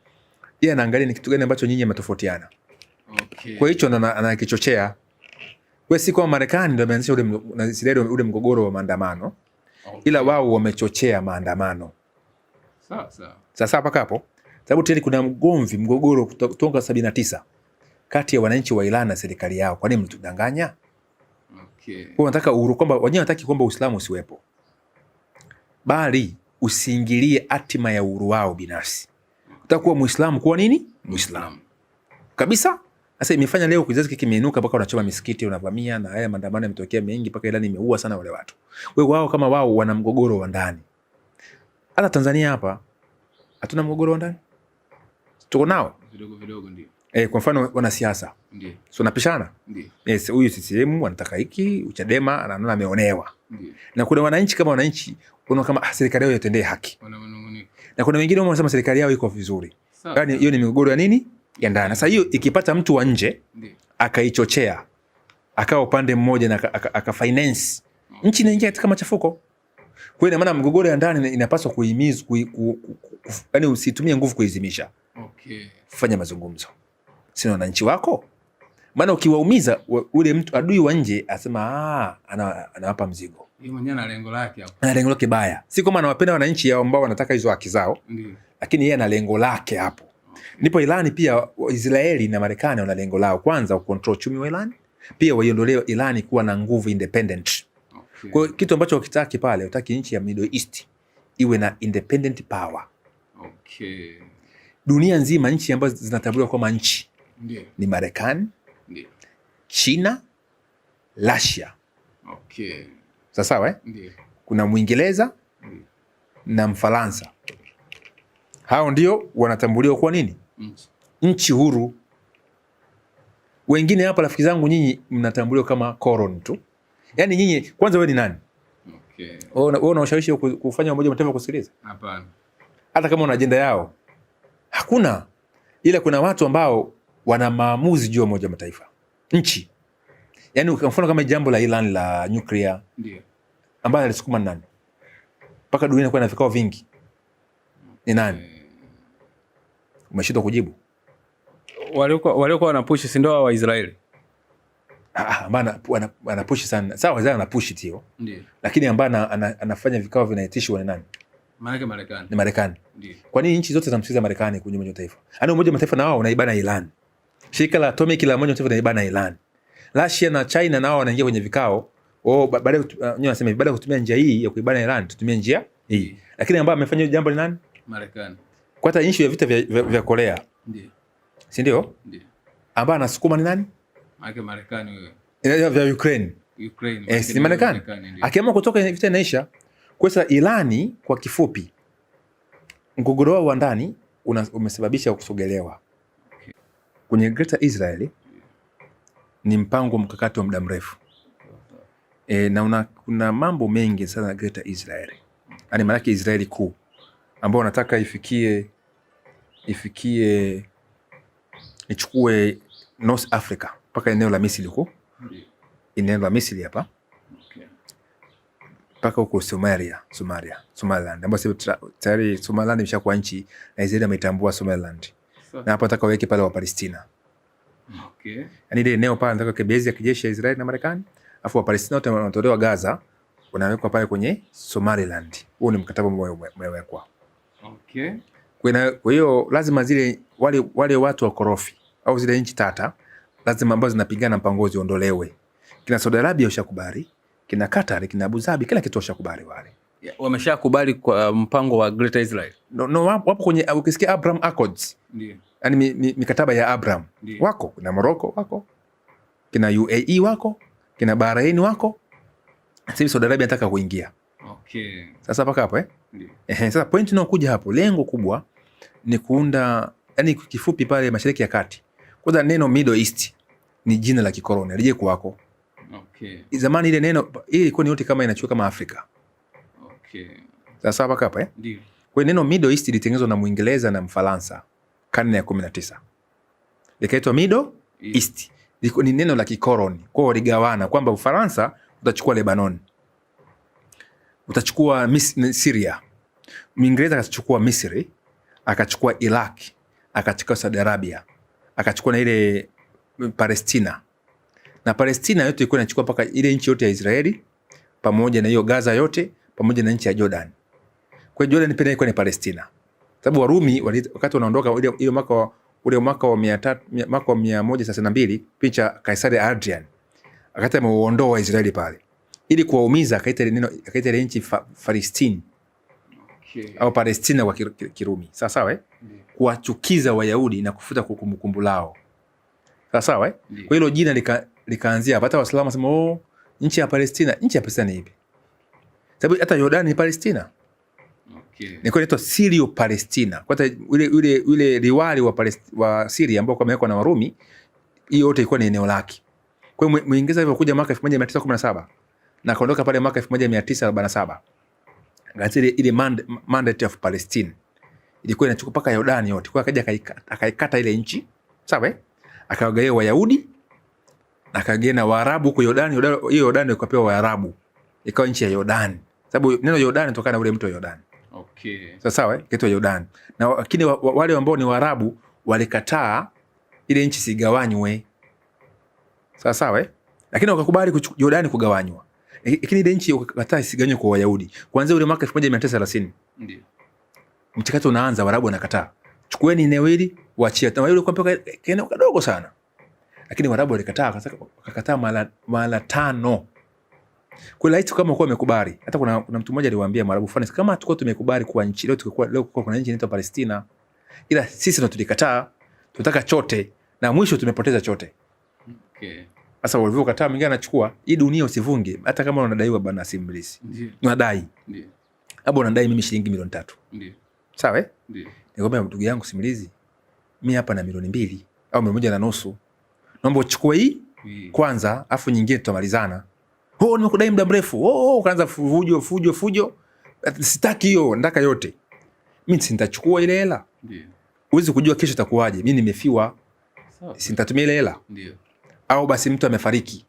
yeye anaangalia ni kitu gani ambacho nyinyi mmetofautiana. Okay. Kwa hicho anakichochea. Kwa si kwa Marekani ndio ameanzisha ule mgogoro wa maandamano. Okay. Ila wao wamchochea maandamano. Sawa sawa. Sasa paka hapo, sababu tayari kuna mgogoro kutoka 79 kati ya wananchi wa Iran na serikali yao. Kwa nini mtudanganya? Okay. Kwa wanataka uhuru, kwamba wenyewe wanataka kwamba Uislamu usiwepo, bali usiingilie hatima ya uhuru wao binafsi. Utakuwa Muislamu kuwa nini? Muislamu. Kabisa. Sasa imefanya leo kizazi kimeinuka mpaka wanachoma misikiti, wanavamia, na haya maandamano yametokea mengi mpaka Iran imeua sana wale watu. Wao kama wao wana mgogoro wa ndani. Hata Tanzania hapa hatuna mgogoro wa ndani. Tuko nao Vidogo ndio. Kwa mfano wanasiasa. Ndio. So napishana. Ndio. Yes, huyu CCM anataka hiki, Chadema anaona ameonewa. Ndio. Na kuna wananchi kama wananchi wanaona kama serikali yao itendee haki. Na kuna wengine wanasema serikali yao iko vizuri. Yaani hiyo ni migogoro ya nini? Ya ndani. Sasa hiyo ikipata mtu wa nje akaichochea, akawa upande mmoja na aka-finance, nchi inaingia katika machafuko. Kwa hiyo maana migogoro ya ndani inapaswa kuhimizwa, yaani usitumie nguvu kuizimisha. Okay. Fanya mazungumzo. Sio wananchi wako. Maana ukiwaumiza ule mtu adui wa nje asema anawapa mzigo. Yeye mwenyewe ana lengo lake hapo. Ana lengo lake baya. Si kama anawapenda wananchi ambao wanataka hizo haki zao. Ndio. Lakini yeye ana lengo lake hapo. Ndipo Irani pia, Israeli na Marekani wana lengo lao. Kwanza ukontrol uchumi wa Irani, pia waiondolee Irani kuwa na nguvu independent. Okay. Kwa kitu ambacho wakitaki pale, utaki nchi ya Middle East iwe na independent power. Okay. Dunia nzima nchi ambazo zinatambuliwa kama nchi ni Marekani, China, Russia. Okay. Sawa kuna Mwingereza na Mfaransa. Hao ndio wanatambuliwa kwa nini? Nchi huru. Wengine hapa rafiki zangu nyinyi mnatambuliwa kama colony tu. Yaani nyinyi kwanza wewe ni nani? Okay. Wewe una ushawishi kufanya Umoja wa Mataifa kusikiliza? Hapana. Hata kama una ajenda yao. Hakuna. Ila kuna watu ambao wana maamuzi juu ya Umoja wa Mataifa. Nchi. Yaani kwa mfano kama jambo la Iran la nuclear. Ndio. Ambaye alisukuma nani? Mpaka dunia inakuwa na vikao vingi. Ni nani? Umeshindwa kujibu. Waliokuwa wanapush si ndio wa Israeli? Bana wanapush sana. Sawa, wazao wanapush tio. Ndio. Lakini ambaye anafanya vikao vinaitishwa ni nani? Maana Marekani. Ni Marekani. Ndio. Kwa nini nchi zote zinamsikiza Marekani kwenye Umoja wa Mataifa? Yaani Umoja wa Mataifa na wao unaibana Iran. Shirika la atomic la Umoja wa Mataifa unaibana Iran. Russia na China nao wanaingia kwenye vikao. Baadaye wanasema baada ya kutumia njia hii ya kuibana Iran, tutumie njia hii. Lakini ambaye amefanya jambo ni nani? Marekani. Kwa hata issue ya vita vya Korea. Ndio. Si ndio? Ndio. Ambaye anasukuma ni nani? Marekani wewe. Vya Ukraine. Si Marekani. Akiamua kutoka vita inaisha. Kwa sasa Irani kwa kifupi mgogoro wao wa ndani umesababisha kusogelewa. Okay. Kwenye Greater Israel ni mpango mkakati wa muda mrefu. Na kuna mambo mengi sana Greater Israel. Yaani maana yake Israeli kuu ambao wanataka ichukue North Africa mpaka eneo la Misri huko. Eneo la Misri hapa. Okay. Mpaka huko Somaliland. Ambapo tayari Somaliland imeshakuwa nchi na Israeli ametambua Somaliland. Na hapo nataka waweke pale wa Palestina. Okay. Yaani ile eneo pale nataka base ya kijeshi ya Israeli na Marekani, afu wa Palestina wote wanatolewa Gaza, wanawekwa pale kwenye Somaliland. Huo ni mkataba umewekwa. Okay. Kwa hiyo lazima zile wale watu wa korofi au zile nchi tata lazima ambazo zinapingana mpango ziondolewe. Kina Saudi Arabia washakubali, kina Qatar, kina Abu Dhabi, kila kitu washakubali wale. Wameshakubali kwa mpango wa Greater Israel. No, wapo kwenye ukisikia Abraham Accords. Ndio. Yaani mikataba ya Abraham. Ndiyo. Wako kuna Morocco wako. Kina UAE wako, kina Bahrain wako. Sasa Saudi Arabia anataka kuingia. Okay. Sasa paka hapo Ndio. Sasa point inayokuja hapo, lengo kubwa ni kuunda, yani kifupi pale Mashariki ya Kati. Kwanza neno Middle East ni jina la kikoloni, alije kwako. Okay. Zamani ile neno ile ilikuwa ni yote kama inachukua kama Afrika. Okay. Sasa paka hapo Ndio. Kwa neno Middle East ilitengenezwa na Muingereza na Mfaransa karne ya 19. Likaitwa Middle East. Liko ni neno la kikoloni. Kwa waligawana kwamba Ufaransa utachukua Lebanon, utachukua Syria, Mwingereza akachukua Misri, akachukua Iraq, akachukua Saudi Arabia, akachukua na ile Palestina. Na Palestina yote ilikuwa inachukua mpaka ile nchi yote ya Israeli pamoja na hiyo Gaza yote pamoja na nchi ya Jordan. Kwa hiyo Jordan pia ilikuwa ni Palestina. Sababu Warumi wakati wanaondoka ile mwaka wa 132 picha Kaisari Hadrian akati ameondoa Israeli pale ili kuwaumiza, akaita ile nchi Palestine. Okay. Au Palestina kwa Kirumi. Sawa kuwachukiza Wayahudi na kufuta kumbukumbu lao. Sawa kwa hilo jina likaanzia hapa. Hata Waislamu wasema nchi ya Palestina ni hivi. Sababu hata Jordan ni Palestina. Okay. Ni kwa inaitwa Syrio Palestina. Kwa hata ule riwali wa Syria ambao kamewekwa na Warumi, hiyo yote ilikuwa ni eneo lake. Kwa hiyo Mwingereza alipokuja mwaka 1917 na kaondoka pale mwaka 1947. Gazeti ile Mandate of Palestine ilikuwa inachukua paka Jordan yote. Kwa akaja akaikata ile nchi. Sawa akawagaia Wayahudi na akagaia na Waarabu kwa Jordan. Hiyo Jordan ikapewa Waarabu. Ikawa nchi ya Jordan. Sababu neno Jordan linatokana na ule mto Jordan. Okay. Sawa kitu ya Jordan. Na lakini wale ambao ni Waarabu walikataa ile nchi sigawanywe. Sawa lakini wakakubali Jordan kugawanywa. Lakini ile nchi wakakataa isigawanywe kwa Wayahudi. Kuanzia ule mwaka 1930. Ndio. Mchakato unaanza, Waarabu wanakataa. Chukueni eneo hili, waachie. Na wale kwa eneo kadogo sana. Lakini Waarabu walikataa, wakakataa mara 5. Kwa hiyo kama kwa wamekubali. Hata kuna mtu mmoja aliwaambia Mwarabu fulani, kama tulikuwa tumekubali kuwa nchi leo kuna nchi inaitwa Palestina. Ila sisi ndo tulikataa, tunataka chote. Na mwisho tumepoteza chote. Okay. Sasa walivyokataa mwingine anachukua, hii dunia usivunge hata kama unadaiwa bwana Simbilisi. Ndiyo. Unadai. Ndiyo. Hapo unadai mimi shilingi milioni 3. Ndiyo. Sawa eh? Ndiyo. Nikwambia ndugu yangu Simbilisi, mimi hapa na milioni 2 au 1.5. Naomba uchukue hii kwanza afu nyingine tutamalizana. Nimekudai muda mrefu. Ukaanza fujo. Sitaki hiyo, nataka yote. Mimi sitachukua ile hela. Ndiyo. Uwezi kujua kesho itakuwaje. Mimi nimefiwa. Sawa. Sitatumia ile hela. Ndiyo. Au basi mtu amefariki.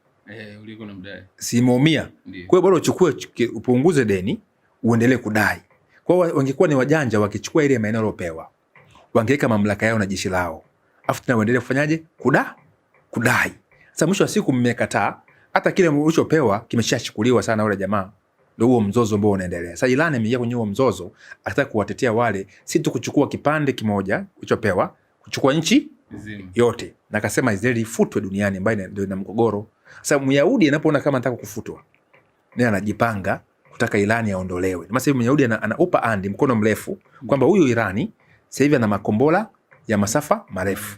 Uliko na mdai. Simeumia. Kwa hiyo bora uchukue, upunguze deni, uendelee kudai. Kwa hiyo wangekuwa ni wajanja wakichukua ile maeneo yalopewa. Wangeweka mamlaka yao na jeshi lao. Afu tena waendelee kufanyaje? Kudai. Sasa mwisho wa siku mmekataa, hata kile ulichopewa kimeshachukuliwa sana wale jamaa. Ndio huo mzozo ambao unaendelea. Sasa Iran imeingia kwenye huo mzozo, akataka kuwatetea wale, si tu kuchukua kipande kimoja ulichopewa, kuchukua nchi yote. Na akasema Israeli ifutwe duniani, ambayo ndio ina mgogoro. Sasa Myahudi anapoona kama anataka kufutwa, naye anajipanga kutaka Iran yaondolewe. Sasa hivi Myahudi anaupa andi mkono mrefu kwamba huyu Irani sasa hivi ana makombora ya masafa marefu.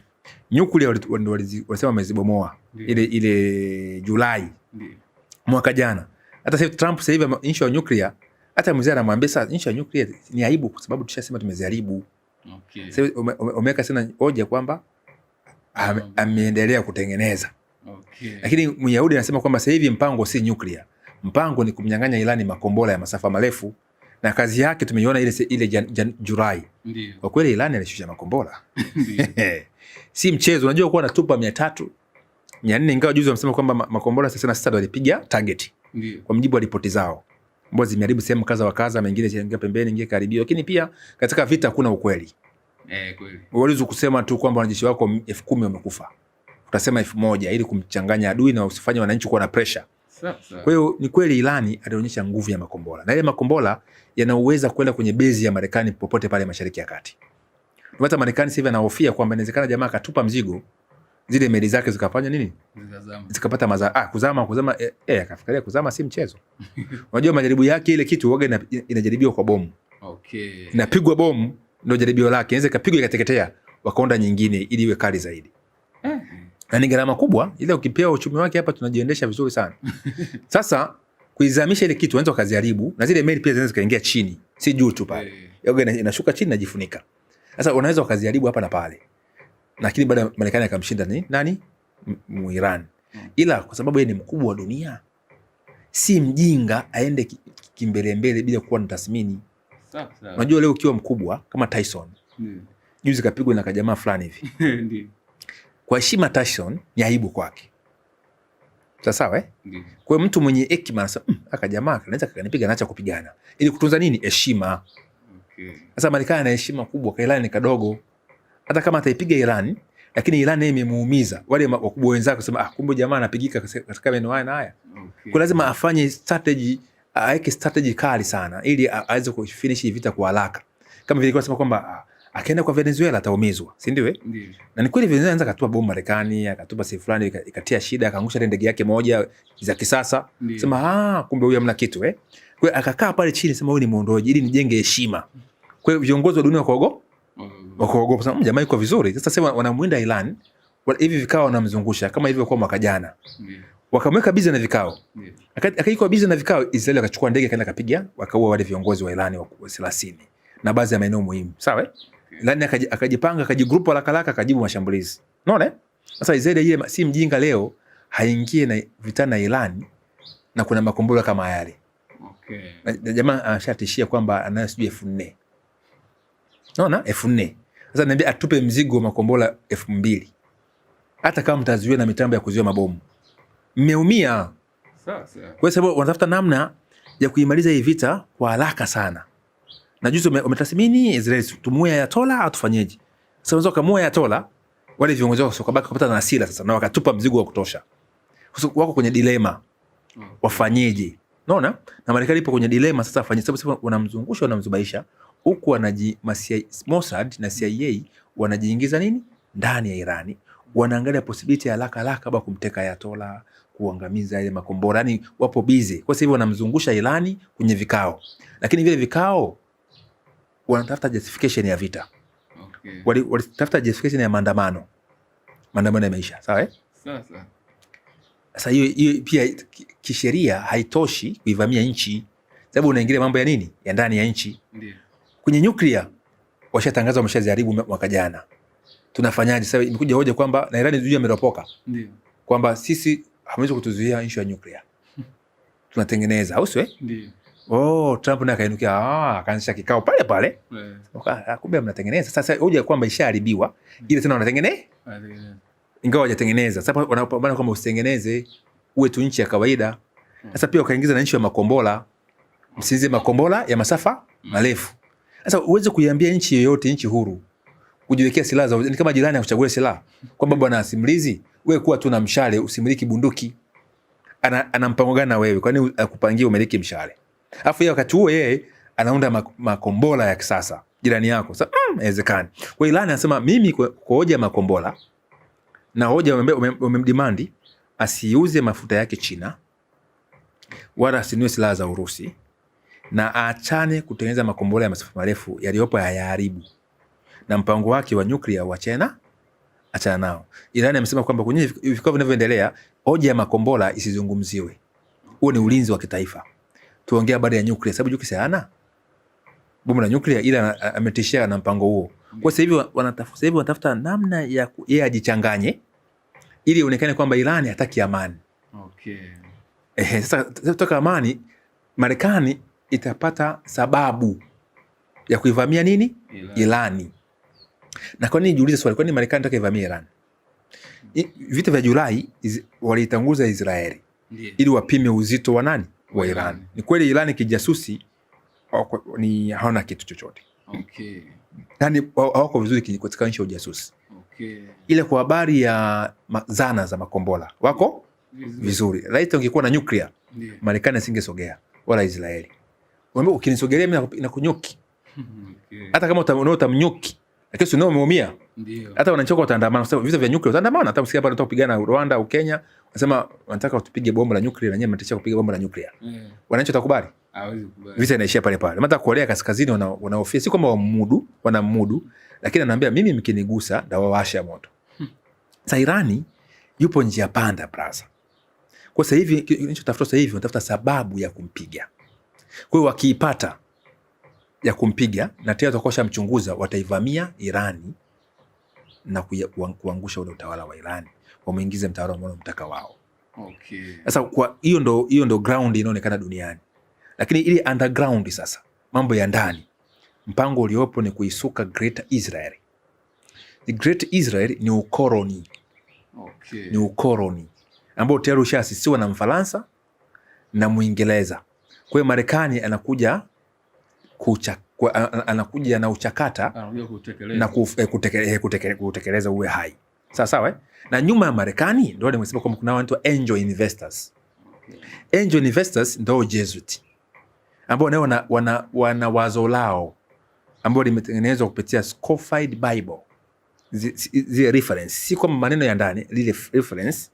Nyuklia walisema wamezibomoa ile Julai mwaka jana. Hata sasa Trump sasa hivi nchi ya nyuklia, hata mzee anamwambia sasa nchi ya nyuklia ni aibu kwa sababu tushasema tumeziharibu. Okay. Sasa umeweka sana hoja kwamba ameendelea kutengeneza. Okay. Lakini Myahudi anasema kwamba sasa hivi mpango si nyuklia. Mpango ni kumnyang'anya Irani makombora ya masafa marefu, na kazi yake tumeiona ile Julai. Ndiyo. Kwa kweli Irani alishusha makombora. Si mchezo. Unajua kuwa anatupa 300, 400, ingawa juzi wamesema kwamba makombora sasa ndio walipiga target. Ndiyo. Kwa mjibu wa ripoti zao. Mbona zimeharibu sehemu kaza wa kaza, mengine zinaingia pembeni, nyingine karibio. Lakini pia katika vita hakuna ukweli. Kweli. Walizo kusema tu kwamba wanajeshi wako 10,000 wamekufa. Utasema 1,000 ili kumchanganya adui na usifanye wananchi kuwa na pressure. Kwa hiyo ni kweli Irani alionyesha nguvu ya makombora. Na ile makombora yanaweza kwenda kwenye bezi ya Marekani popote pale Mashariki ya Kati. Hata Marekani sasa hivi anahofia kwamba inawezekana jamaa akatupa mzigo, zile meli zake zikafanya nini? Zikapata madhara. Kuzama akafikiria kuzama si mchezo. Unajua majaribu yake ile kitu huaga inajaribiwa kwa bomu. Okay. Inapigwa bomu ndio jaribio lake. Inaweza kapigwa ikateketea, wakaonda nyingine ili iwe kali zaidi. Na ni gharama kubwa, ile ukipewa uchumi wake hapa tunajiendesha vizuri sana. Sasa kuizamisha ile kitu unaweza kuziharibu, na zile meli pia zinaweza kaingia chini, si juu tu pale. Yoga inashuka chini na jifunika. Sasa unaweza ukaziharibu hapa na pale. Lakini baada Marekani akamshinda nani? Iran. Ila kwa sababu yeye ni mkubwa wa dunia, si mjinga aende kimbele bila kuwa na tathmini. Unajua leo ukiwa mkubwa kama Tyson. Juzi kapigwa na kajamaa fulani hivi. Ndio. Kwa heshima Tyson ni aibu kwake. Sawa Kwa mtu mwenye hekima anasema aka jamaa anaweza kanipiga naacha kupigana. Ili kutunza nini? Heshima. Okay. Sasa Marekani ana heshima kubwa, kwa Iran ni kadogo. Hata kama ataipiga Iran, lakini Iran yeye imemuumiza. Wale wakubwa wenzake kusema kumbe jamaa anapigika katika maeneo haya na haya. Okay. Kwa lazima afanye strategy, aweke strategy kali sana ili aweze kufinish vita kwa haraka. Kama vile kwa kwamba akaenda kwa Venezuela ataumizwa, si ndio? Ndio. Na ni kweli Venezuela anza katupa bomu Marekani, akatupa sehemu fulani ikatia shida, akaangusha ndege yake moja za kisasa. Sema kumbe huyu hamna kitu Kwa hiyo akakaa pale chini, sema huyu ni muondoaji ili nijenge heshima. Kwa hiyo viongozi wa dunia wakaogopa sema jamaa yuko vizuri. Sasa wanamuinda Iran, hivi vikao wanamzungusha kama hivyo kwa mwaka jana. Wakamweka busy na vikao. Akaikuwa busy na vikao, Israeli akachukua ndege kaenda kapiga, wakaua wale viongozi wa Iran wa 30 na baadhi ya maeneo muhimu. Sawa Iran akajipanga, akajigrupu haraka akajibu mashambulizi. Unaona? Sasa Israeli yeye si mjinga, leo haingie na vita na Iran na kuna makombora kama yale. Okay. Na jamaa anashatishia kwamba anayo sijui 4,000. Unaona? 4,000. Sasa niambia atupe mzigo wa makombora 2,000. Hata kama mtazuia na mitambo ya kuzuia mabomu. Mmeumia. Sasa. Kwa sababu wanatafuta namna ya kuimaliza hii vita kwa haraka sana. Na juzi umetathmini Israeli tumue Ayatollah au tufanyeje? Sasa unaweza kumua Ayatollah, wale viongozi wao wakabaki kupata na hasira sasa na wakatupa mzigo wa kutosha. Wako kwenye dilema. Wafanyeje? Unaona? Na Marekani ipo kwenye dilema sasa, afanye sababu wanamzungusha, wanamzubaisha huku Mossad na CIA wanajiingiza nini? Ndani ya Irani. Wanaangalia possibility ya haraka kama kumteka Ayatollah, kuangamiza ile makombora. Yaani wapo busy. Kwa sababu wanamzungusha Irani kwenye vikao. Lakini vile vikao wanatafuta justification ya vita. Okay. Walitafuta justification ya maandamano. maandamano yameisha. Sawa Sasa. Sasa hiyo pia kisheria haitoshi kuivamia nchi, sababu unaingilia mambo ya nini, ya ndani ya nchi. Ndio. Kwenye nuclear washatangaza wameshaziharibu mwaka jana. Tunafanyaje sasa? Imekuja hoja kwamba na Iran ndio imeropoka. Ndio. Kwamba sisi hamwezi kutuzuia issue ya nuclear. Tunatengeneza, au sio? Ndio. Trump naye akainukia, akaanzisha kikao pale pale. Kumbe mnatengeneza. Sasa hoja kwamba ishaharibiwa, ile tena wanatengeneza. Ingawa hajatengeneza. Sasa wanapambana kwamba usitengeneze, uwe tu nchi ya kawaida. Sasa pia wakaingiza na nchi ya makombola. Msize makombola ya masafa marefu. Sasa uweze kuiambia nchi yoyote, nchi huru, kujiwekea silaha za ni kama jirani akuchagulia silaha. Kwamba bwana Simlizi, wewe kuwa tu na mshale, usimiliki bunduki. Ana mpango gani na wewe? Kwani akupangie umiliki mshale? Alafu yeye wakati huo yeye anaunda makombola ya kisasa jirani yako. Sasa haiwezekani. Kwa Iran anasema mimi kwa hoja makombola na hoja wamemdemand asiuze mafuta yake China wala asinunue silaha za Urusi na aachane kutengeneza makombola ya masafa marefu yaliyopo hayaharibu, na mpango wake wa nyuklia wa China achana nao. Iran amesema kwamba kwenye vikao vinavyoendelea hoja ya makombola isizungumziwe. Huo ni ulinzi wa kitaifa. Tuongea baada ya nyuklia, sababu Juki sana bomu la nyuklia, ila ametishia na mpango huo. Kwa sasa hivi wanatafuta namna ya yeye ajichanganye ili ionekane kwamba Iran hataki amani. Sasa kutoka amani, Marekani itapata sababu ya kuivamia nini? Irani. Na kwa nini jiulize swali, kwa nini Marekani inataka ivamia Iran? Vita vya Julai walitanguza Israeli ili wapime uzito wa nani? Wa Iran. Ni kweli Iran kijasusi ni hawana kitu chochote. Yani hawako vizuri katika nchi ya ujasusi. Ile kwa habari ya zana za makombola wako vizuri. Laiti ungekuwa na nuclear, Marekani asingesogea wala Israeli. Wambia ukinisogelea mimi nakunyuki. Hata kama utamnyuki, lakini sio umeumia. Hata wanachoka wataandamana. Sasa vita vya nuclear wataandamana. Hata msikia hapa wanataka kupigana Rwanda au Kenya, wanasema wanataka utupige bomu la nuclear na nyinyi mnatishia kupiga bomu la nuclear. Wananchi watakubali? Hawezi kubali. Vita inaishia pale pale. Hata Korea Kaskazini wanaofia, si kwamba wanamudu, lakini anaambia mimi mkinigusa ndawawasha moto. Sasa Irani yupo njia panda brother. Kwa sasa hivi kinachotafuta sasa hivi wanatafuta sababu ya kumpiga. Kwa hiyo wakiipata ya kumpiga na tayari watakosha mchunguza, wataivamia Irani na kuangusha ule utawala wa Irani, wamuingize mtawala ambao mtaka wao. Sasa kwa hiyo ndo ground inaonekana duniani. Lakini ile underground sasa, mambo ya ndani, mpango uliopo ni kuisuka Great Israel. The Great Israel ni ukoloni. Ni ukoloni ambao tayari ushaasisiwa na Mfaransa na Muingereza. Kwa hiyo Marekani anakuja na uchakata na kutekeleza uwe hai. Sawa. Na nyuma ya Marekani ndio nimesema kwamba kuna watu angel investors. Angel investors ndio Jesuit, ambao nao wana wazo lao ambao limetengenezwa kupitia Scofied Bible. Zile reference, si kwa maneno ya ndani, lile reference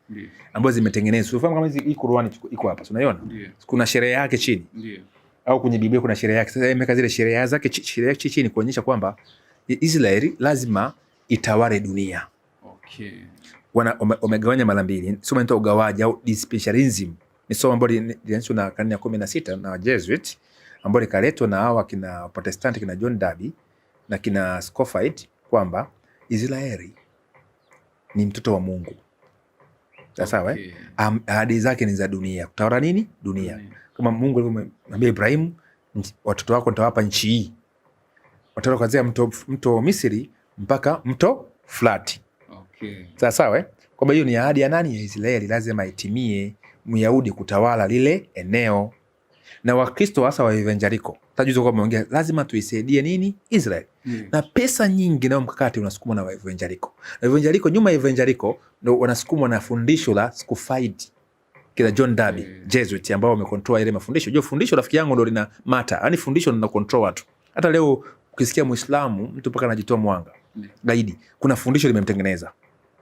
ambazo zimetengenezwa. Unafahamu kama hizi Qur'an iko hapa, unaiona? Kuna sheria yake chini. Au kwenye Biblia kuna sheria yake. Sasa imeka zile sheria zake chini kuonyesha kwamba Israeli lazima itawale dunia. Wamegawanya mara mbili. Somo inaitwa ugawaji au dispensationalism. Ni somo ambalo lilianzishwa na karne ya 16 na Jesuit, ambalo likaletwa na hawa kina Protestant, kina John Darby na kina Scofied, kwamba Israeli ni mtoto wa Mungu. Sawa. Ahadi zake ni za dunia. Kutawala nini? Dunia. Kama Mungu alivyomwambia Ibrahim, watoto wako nitawapa nchi hii. Watawala kuanzia mto Misri mpaka mto Frati. Sawa. Kwamba hiyo ni ahadi ya nani? Ya Israeli, lazima itimie, Myahudi kutawala lile eneo. Na Wakristo hasa wa evangelical, tajuzo kwa mwongea, lazima tuisaidie nini? Israeli. Na pesa nyingi na mkakati unasukumwa na evangelical. Na evangelical, nyuma ya evangelical ndio wanasukumwa na fundisho la Scofied, kila John Darby, Jesuit, ambao wamecontrol ile mafundisho. Jo, fundisho rafiki yangu ndio lina mata. Yaani fundisho lina control watu. Hata leo ukisikia Muislamu mtu mpaka anajitoa mwanga gaidi, kuna fundisho limemtengeneza.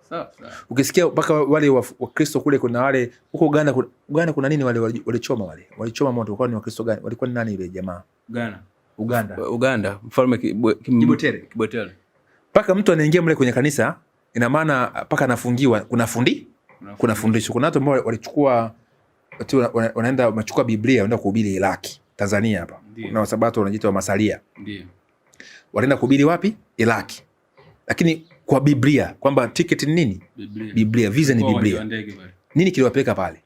Sawa. Ukisikia mpaka wale Wakristo kule, kuna wale huko Uganda kuna nini, walichoma moto, kwa ni Wakristo gani? Walikuwa ni nani ile jamaa? Uganda. Mfalme Kibwetere. Mpaka mtu anaingia mle kwenye kanisa ina maana paka anafungiwa kuna fundisho. Kuna watu ambao walichukua wanaenda wamechukua Biblia wanaenda kuhubiri Iraki, Tanzania hapa. Na Wasabato wanajiita wa masalia. Ndio. Wanaenda kuhubiri wapi? Iraki. Lakini kwa Biblia kwamba ticket ni nini? Biblia, visa ni Biblia. Nini kiliwapeleka pale?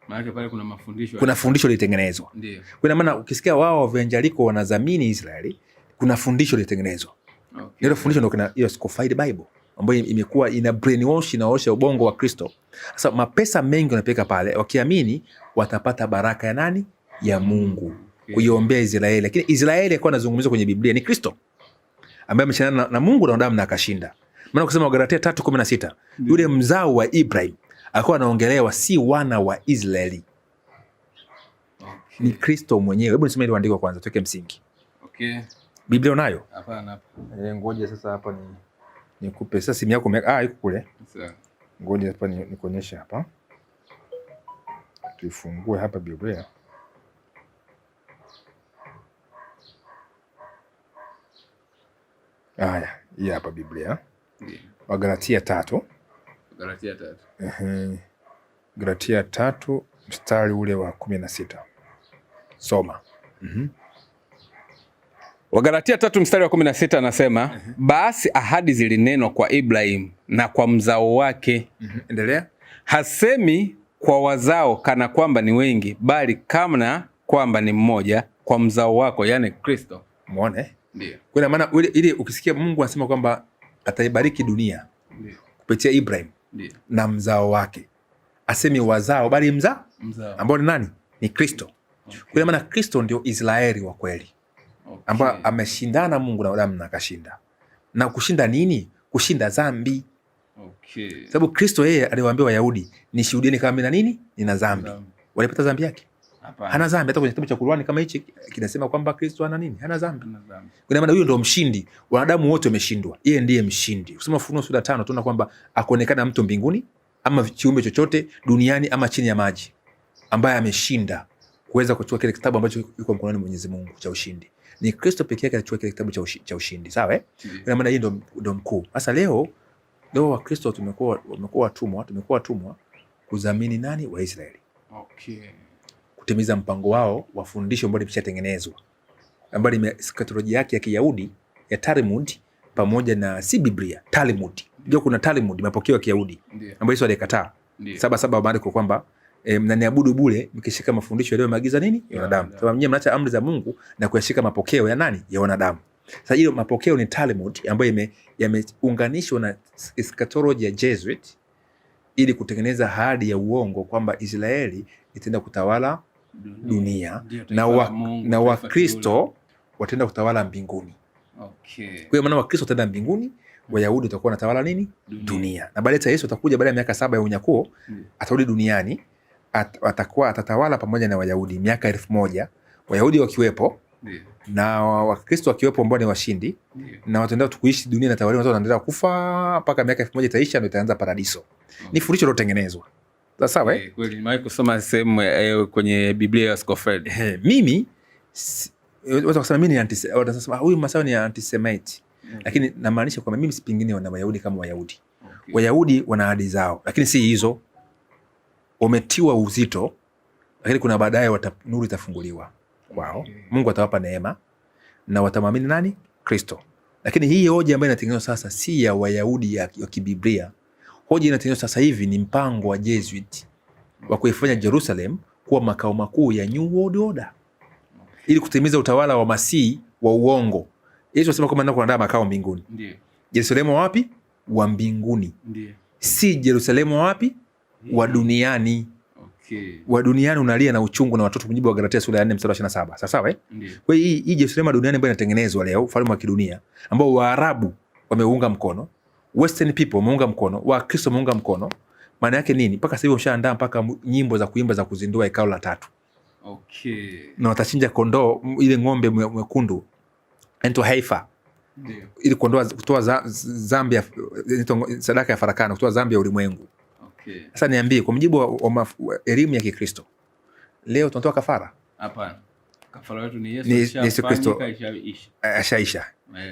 Maana pale kuna mafundisho. Kuna fundisho lilitengenezwa. Ndio. Kwa maana ukisikia wao evangeliko wanadhamini Israeli, kuna fundisho lilitengenezwa. Okay. Hilo fundisho ndio kuna hiyo Scofied Bible ambayo imekuwa ina brainwash na osha ubongo wa Kristo. Sasa mapesa mengi wanapeleka pale wakiamini watapata baraka ya nani? Ya Mungu. Okay. Kuiombea Israeli. Lakini Israeli alikuwa anazungumzwa kwenye Biblia ni Kristo ambaye ameshindana na Mungu na wanadamu na akashinda. Maana kusema Wagalatia 3:16 yule mzao wa Ibrahim alikuwa anaongelewa si wana wa Israeli. Okay. Ni Kristo mwenyewe. Hebu nisome ile andiko kwanza tuweke msingi. Okay. Biblia unayo? Hapana hapa. Ngoja sasa hapa nikupe sasa simu yako iko kule. Sawa. Ngoja hapa nikuonyesha hapa. Tuifungue hapa Biblia. Haya, hii hapa Biblia. Ndio. Wagalatia 3. Galatia 3. Galatia 3 mstari ule wa 16. Soma. Wagalatia 3 mstari wa 16 anasema, basi ahadi zilinenwa kwa Ibrahim na kwa mzao wake. Endelea. Hasemi kwa wazao kana kwamba ni wengi, bali kama kwamba ni mmoja, kwa mzao wako, yani Kristo. Muone? Ndio. Kwa maana ile ukisikia Mungu anasema kwamba ataibariki dunia kupitia Ibrahim na mzao wake. Asemi wazao bali mzao. Ambao ni nani? Ni Kristo. Okay. Kwa maana Kristo ndio Israeli wa kweli. Okay. Ambao ameshindana Mungu na wanadamu na akashinda. Na kushinda nini? Kushinda dhambi. Okay. Sababu Kristo yeye aliwaambia Wayahudi, nishuhudieni kama mimi na nini? Nina dhambi. Walipata dhambi yake? Hapana. Hana dhambi. Hata kwenye kitabu cha Qur'ani kama hichi kinasema kwamba Kristo ana nini? Hana dhambi. Kwa maana huyo ndio mshindi. Wanadamu wote wameshindwa. Yeye ndiye mshindi. Ukisoma Ufunuo sura 5 tunaona kwamba akonekana mtu mbinguni ama kiumbe chochote duniani ama chini ya maji ambaye ameshinda kuweza kuchukua kile kitabu ambacho yuko mkononi Mwenyezi Mungu cha ushindi. Ni Kristo pekee yake alichukua kile kitabu cha ushindi. Sawa eh? Kwa maana yeye ndio mkuu. Sasa leo Wakristo tumekuwa watumwa kudhamini nani? Wa Israeli. Okay. Kutimiza mpango wao wa fundisho ambalo limeshatengenezwa, ambalo ni eskatolojia yake ya Kiyahudi ya Talmud pamoja na si Biblia, Talmud. Ndio kuna Talmud mapokeo ya Kiyahudi ambayo Yesu alikataa. 7:7 maandiko kwamba mnaniabudu bure mkishika mafundisho yale maagiza nini? Ya wanadamu. Sababu nyinyi mnaacha amri za Mungu na kuyashika mapokeo ya nani? Ya wanadamu. Sasa hiyo mapokeo ni Talmud ambayo yameunganishwa na eschatology ya Jesuit ili kutengeneza ahadi ya uongo kwamba Israeli itaenda kutawala dunia na Wakristo wataenda kutawala mbinguni. Okay. Kwa maana Wakristo wataenda mbinguni, Wayahudi watakuwa wanatawala nini? Dunia. Na baadaye Yesu atakuja baada ya miaka 7 ya unyakuo, atarudi duniani, atatawala pamoja na Wayahudi miaka 1000, Wayahudi wakiwepo na Wakristo wakiwepo ambao ni washindi, na wataenda kuishi dunia na tawala, watu wanaendelea kufa mpaka miaka 1000 itaisha ndio itaanza paradiso. Ni fundisho lilotengenezwa. Sawa eh? Kweli nimewahi kusoma sehemu kwenye Biblia ya Scofield. Mimi watu wasema mimi ni wanasema huyu Masawe ni anti-Semite. Lakini namaanisha kwamba mimi sipingine na Wayahudi kama Wayahudi. Okay. Wayahudi wana ahadi zao, lakini si hizo. Wametiwa uzito, lakini kuna baadaye nuru itafunguliwa kwao. Okay. Mungu atawapa neema na watamwamini nani? Kristo. Lakini hii hoja ambayo inatengenezwa sasa si ya Wayahudi ya kibiblia. Hoja inatengenezwa sasa hivi ni mpango wa Jesuit wa kuifanya Jerusalem kuwa makao makuu ya New World Order. Ili kutimiza utawala wa Masihi wa uongo. Yesu anasema kwamba ndio kuandaa makao mbinguni. Ndiyo. Yerusalemu wapi? Wa mbinguni. Ndiyo. Si Yerusalemu wapi? Wa duniani. Okay. Wa duniani unalia na uchungu na watoto, mujibu wa Galatia sura ya 4 mstari wa 27. Sawa eh? Kwa hiyo hii Yerusalemu duniani ambayo inatengenezwa leo, ufalme wa kidunia ambao Waarabu wameunga mkono, Western people wameunga mkono, Wakristo wameunga mkono. Maana yake nini? Mpaka sasa hivi wameshaandaa mpaka nyimbo za kuimba za kuzindua hekalu la 3. Okay. Na watachinja kondoo, ile ng'ombe mwekundu ento Haifa. Ndio. Ili kutoa dhambi ya sadaka ya farakano, kutoa dhambi ya ulimwengu. Okay. Sasa niambie, kwa mujibu wa elimu ya Kikristo, leo tunatoa kafara? Hapana. Kafara yetu ni Yesu Kristo. Ashaisha.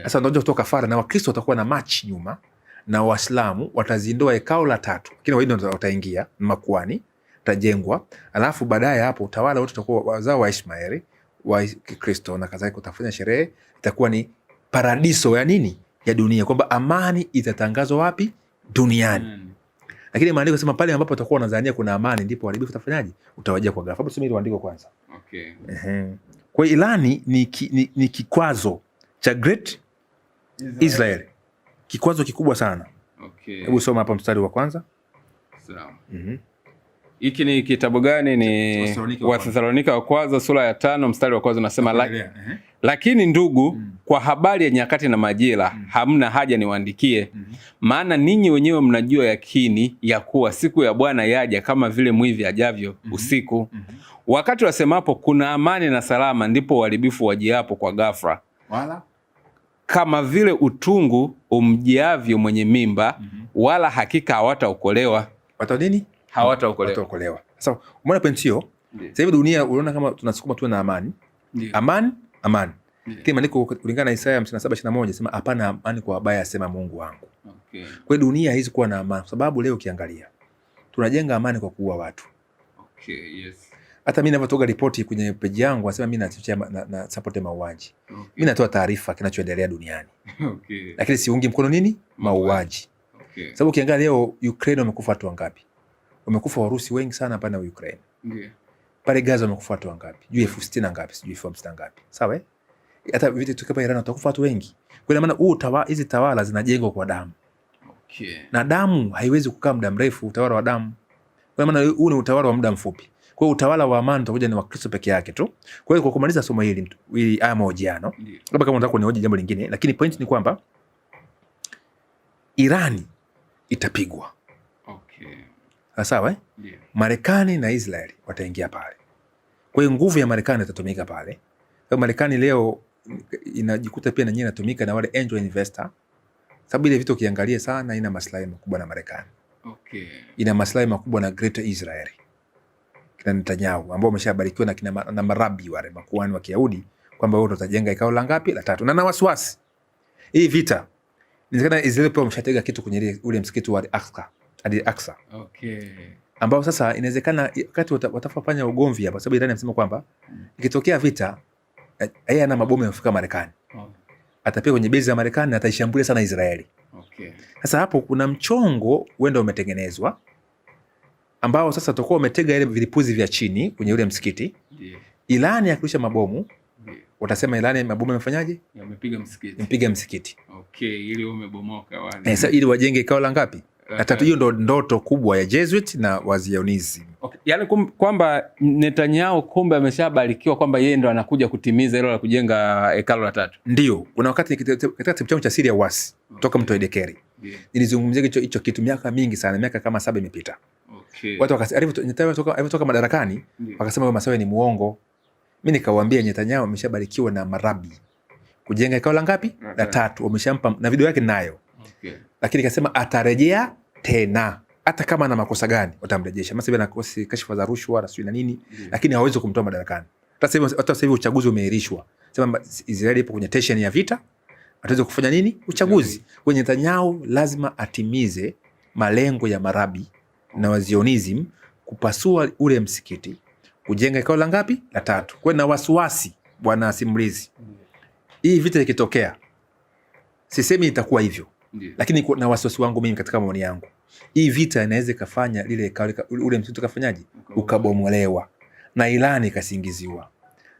Sasa ndio kutoa kafara na Wakristo watakuwa na march nyuma na Waislamu watazindua hekalu la 3, lakini Wahindi wataingia makuani, tajengwa, alafu baadaye hapo utawala wote utakuwa wazao wa Ishmaeli wa Kristo na kadhalika, utafanya sherehe, itakuwa ni paradiso ya nini, ya dunia, kwamba amani itatangazwa wapi, duniani. Lakini maandiko yanasema pale ambapo utakuwa unadhania kuna amani ndipo uharibifu utafanyaje, utawajia kwa ghafla. Hebu tusome ile andiko kwanza. Okay. Kwa Irani ni kikwazo cha Great Israel. Kikwazo kikubwa sana. Okay. Hebu soma hapa mstari wa kwanza. Sawa. Hiki ni kitabu gani? Ni Wathesalonika wa kwanza sura ya 5 mstari wa kwanza unasema lakini ndugu, kwa habari ya nyakati na majira hamna haja niwaandikie, maana ninyi wenyewe mnajua yakini ya kuwa siku ya Bwana yaja kama vile mwivi ajavyo usiku. Wakati wasemapo kuna amani na salama, ndipo uharibifu wajiapo kwa ghafla, wala kama vile utungu umjiavyo mwenye mimba, wala hakika hawataokolewa. Wata nini? Hawataokolewa. Sasa umeona point hiyo? Sasa hivi dunia unaona kama tunasukuma tu na amani. Amani. Lakini maandiko kulingana na Isaya 57:21 sema hapana amani kwa wabaya, asema Mungu wangu. Okay. Kwa dunia hizi kuwa na amani, sababu leo ukiangalia tunajenga amani kwa kuua watu. Okay, yes. Hata mimi ninavyotoa ripoti kwenye page yangu nasema mimi nachochea na support mauaji. Okay. Mimi natoa taarifa kinachoendelea duniani. Okay. Lakini siungi mkono nini? Mauaji. Okay. Sababu ukiangalia leo Ukraine wamekufa watu wangapi? Wamekufa Warusi wengi sana hapa na Ukraine. Ndiyo. Pale Gaza wamekufa watu wangapi? Juu 60,000 ngapi? Sijui 50,000 ngapi. Sawa? Hata vitu tukapa Iran watakufa watu wengi. Kwa maana hizi tawala zinajengwa kwa damu. Okay. Na damu haiwezi kukaa muda mrefu, utawala wa damu. Kwa maana huu ni utawala wa muda mfupi. Kwa hiyo utawala wa amani utakuja ni wa Kristo peke yake tu. Kwa hiyo kwa kumaliza somo hili haya mahojiano, labda kama unataka kunihoji jambo lingine, lakini point ni kwamba Irani itapigwa. Okay. Sawa eh? Yeah. Marekani na Israeli wataingia pale. Kwa hiyo nguvu ya Marekani itatumika pale. Kwa Marekani leo inajikuta pia na yenyewe inatumika na wale angel investor. Sababu ile vitu ukiangalia sana ina maslahi makubwa na Marekani. Okay. Ina maslahi makubwa na Great Israel. Kina Netanyahu ambao wameshabarikiwa na marabi wale makuhani wa Kiyahudi kwamba wao watajenga hekalu la ngapi? La 3. Na wasiwasi. Hii vita inawezekana Israeli pia wameshatega kitu kwenye ule msikiti wa Al-Aqsa. Okay. Ambao sasa inawezekana wakati watafanya ugomvi hapa, sababu Iran inasema kwamba ikitokea vita yeye ana mabomu yanafika Marekani. Atapiga kwenye base ya Marekani na ataishambulia sana Israeli. Okay. Sasa hapo kuna mchongo uenda umetengenezwa ambao sasa tutakuwa umetega ile vilipuzi vya chini kwenye ule msikiti. Yeah. Irani yakirusha mabomu, watasema Irani mabomu yamefanyaje? Yamepiga msikiti. Yamepiga msikiti. Okay, ili umebomoka wale. Sasa ili wajenge hekalu la ngapi? Na tatu hiyo ndo ndoto kubwa ya Jesuit na Wazionism. Okay. Yaani kwamba Netanyahu kumbe ameshabarikiwa kwamba yeye ndo anakuja kutimiza hilo la kujenga hekalu la 3. Ndio. Kuna wakati katika kitabu changu cha Siri ya Uasi kutoka mto Edekeri. Yeah. Nilizungumzia hicho kitu miaka mingi sana, miaka kama 7 imepita. Okay. Watu wakasema alivyotoka madarakani, wakasema Masawe ni muongo. Mimi nikawaambia Netanyahu ameshabarikiwa na marabi kujenga hekalu la ngapi? La 3. Wameshampa na video yake ninayo. Okay. Lakini kasema atarejea tena hata kama ana makosa gani watamrejesha. Masa na kashfa za rushwa na sio na nini, lakini hawezi kumtoa madarakani. Hata sasa hivi uchaguzi umeahirishwa. Sema Israeli ipo kwenye tension ya vita, ataweza kufanya nini? Uchaguzi. Kwa Netanyahu lazima atimize malengo ya marabi na Wazionism kupasua ule msikiti, kujenga hekalu la ngapi? La 3. Kwa na wasiwasi bwana simulizi. Hii vita ikitokea, sisemi itakuwa hivyo. Lakini na wasiwasi wangu mimi katika maoni yangu, hii vita inaweza kufanya lile hekalu ule msikiti kafanyaje? Ukabomolewa na Irani ikasingiziwa.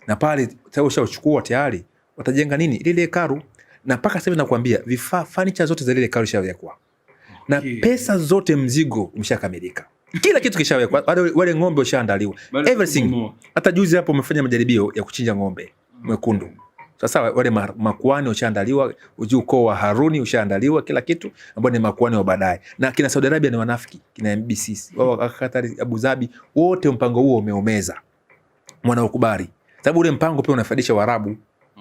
Na pale tayari ushachukua tayari watajenga nini? Lile hekalu. Na mpaka sasa nakwambia vifaa furniture zote za lile hekalu shawekwa. Na pesa zote mzigo umeshakamilika. Kila kitu kishawekwa. Wale ng'ombe washaandaliwa. Everything. Hata juzi hapo umefanya majaribio ya kuchinja ng'ombe mwekundu. Sasa wale makuhani washaandaliwa, ukoo wa Haruni ushaandaliwa, kila kitu ambao ni makuhani wa baadaye. Na kina Saudi Arabia ni wanafiki, kina MBC, wao Qatar, Abu Dhabi, wote mpango huo umeomeza. Wanaokubali. Sababu ule mpango pia unafaidisha Waarabu.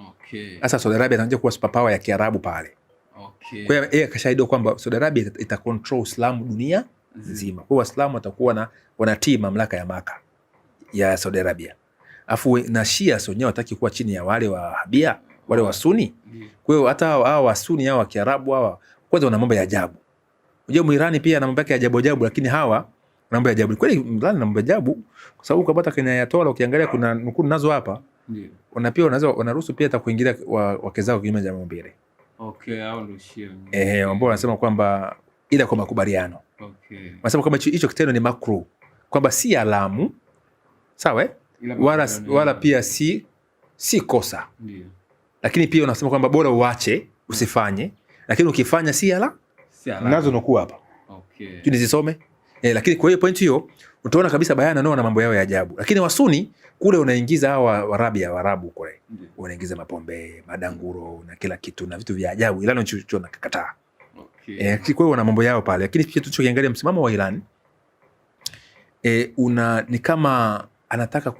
Okay. Sasa Saudi Arabia itaanza kuwa superpower ya Kiarabu pale. Okay. Kwa hiyo yeye akashahidi kwamba Saudi Arabia ita control Uislamu dunia nzima. Kwa hiyo Waislamu watakuwa wanatii mamlaka ya Maka ya Saudi Arabia. Afu na Shia wenyewe wataki kuwa chini ya wale wa Habia, wale wa Sunni. Kwa hiyo hata hao wa Sunni hao wa Kiarabu hao kwanza wana mambo ya ajabu. Unajua Muirani pia ana mambo yake ya ajabu ajabu, lakini hawa mambo ya ajabu. Kweli Muirani na mambo ya ajabu kwa sababu ukapata kwenye Ayatollah ukiangalia kuna nukuu nazo hapa. Ndio. Pia wanaruhusu pia hata kuingilia wake zao kinyume cha maumbile. Okay, hao ndio Shia. Ambao wanasema kwamba ila kwa makubaliano. Okay. Wanasema kwamba hicho kitendo ni makruh, kwamba si alamu, sawa wala pia si kosa. Ndio. Lakini pia wanasema kwamba bora uache, usifanye, lakini ukifanya si alamu. Nazo nukuu hapa. Okay. Tunizisome. Lakini kwa hiyo point hiyo utaona kabisa bayana nao na mambo yao ya ajabu. Lakini Wasuni kule unaingiza hawa Waarabu kule. Unaingiza mapombe, madanguro na kila kitu na vitu vya ajabu. Iran wanachocho na kakataa. Okay. Kwa hiyo wana mambo yao pale. Lakini pia tukiangalia msimamo wa Iran ni kama anataka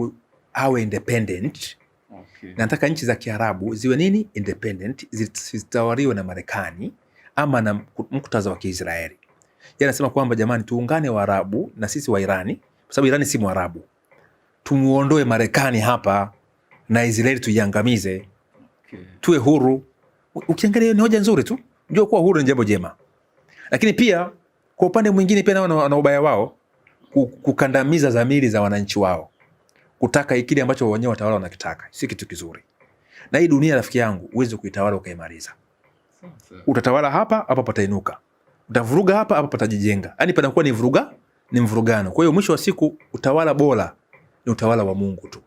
awe independent. Okay. Na anataka nchi za Kiarabu ziwe nini? Independent, zitawaliwe na Marekani ama na muktadha wa Kiisraeli. Yeye anasema kwamba jamani, tuungane Waarabu na sisi wa Irani, kwa sababu Irani si Mwarabu. Tumuondoe Marekani hapa na Israeli tuiangamize. Okay. Tuwe huru. Ukiangalia ni hoja nzuri tu. Unajua kuwa huru ni jambo jema. Lakini pia kwa upande mwingine pia nao wana ubaya wao, kukandamiza dhamiri za wananchi wao. Kutaka kile ambacho wenyewe watawala wanakitaka. Si kitu kizuri. Na hii dunia rafiki yangu, uweze kuitawala ukaimaliza. Utatawala hapa patainuka. Utavuruga hapa patajijenga. Yaani panakuwa ni mvurugano. Kwa hiyo mwisho wa siku utawala bora ni utawala wa Mungu tu.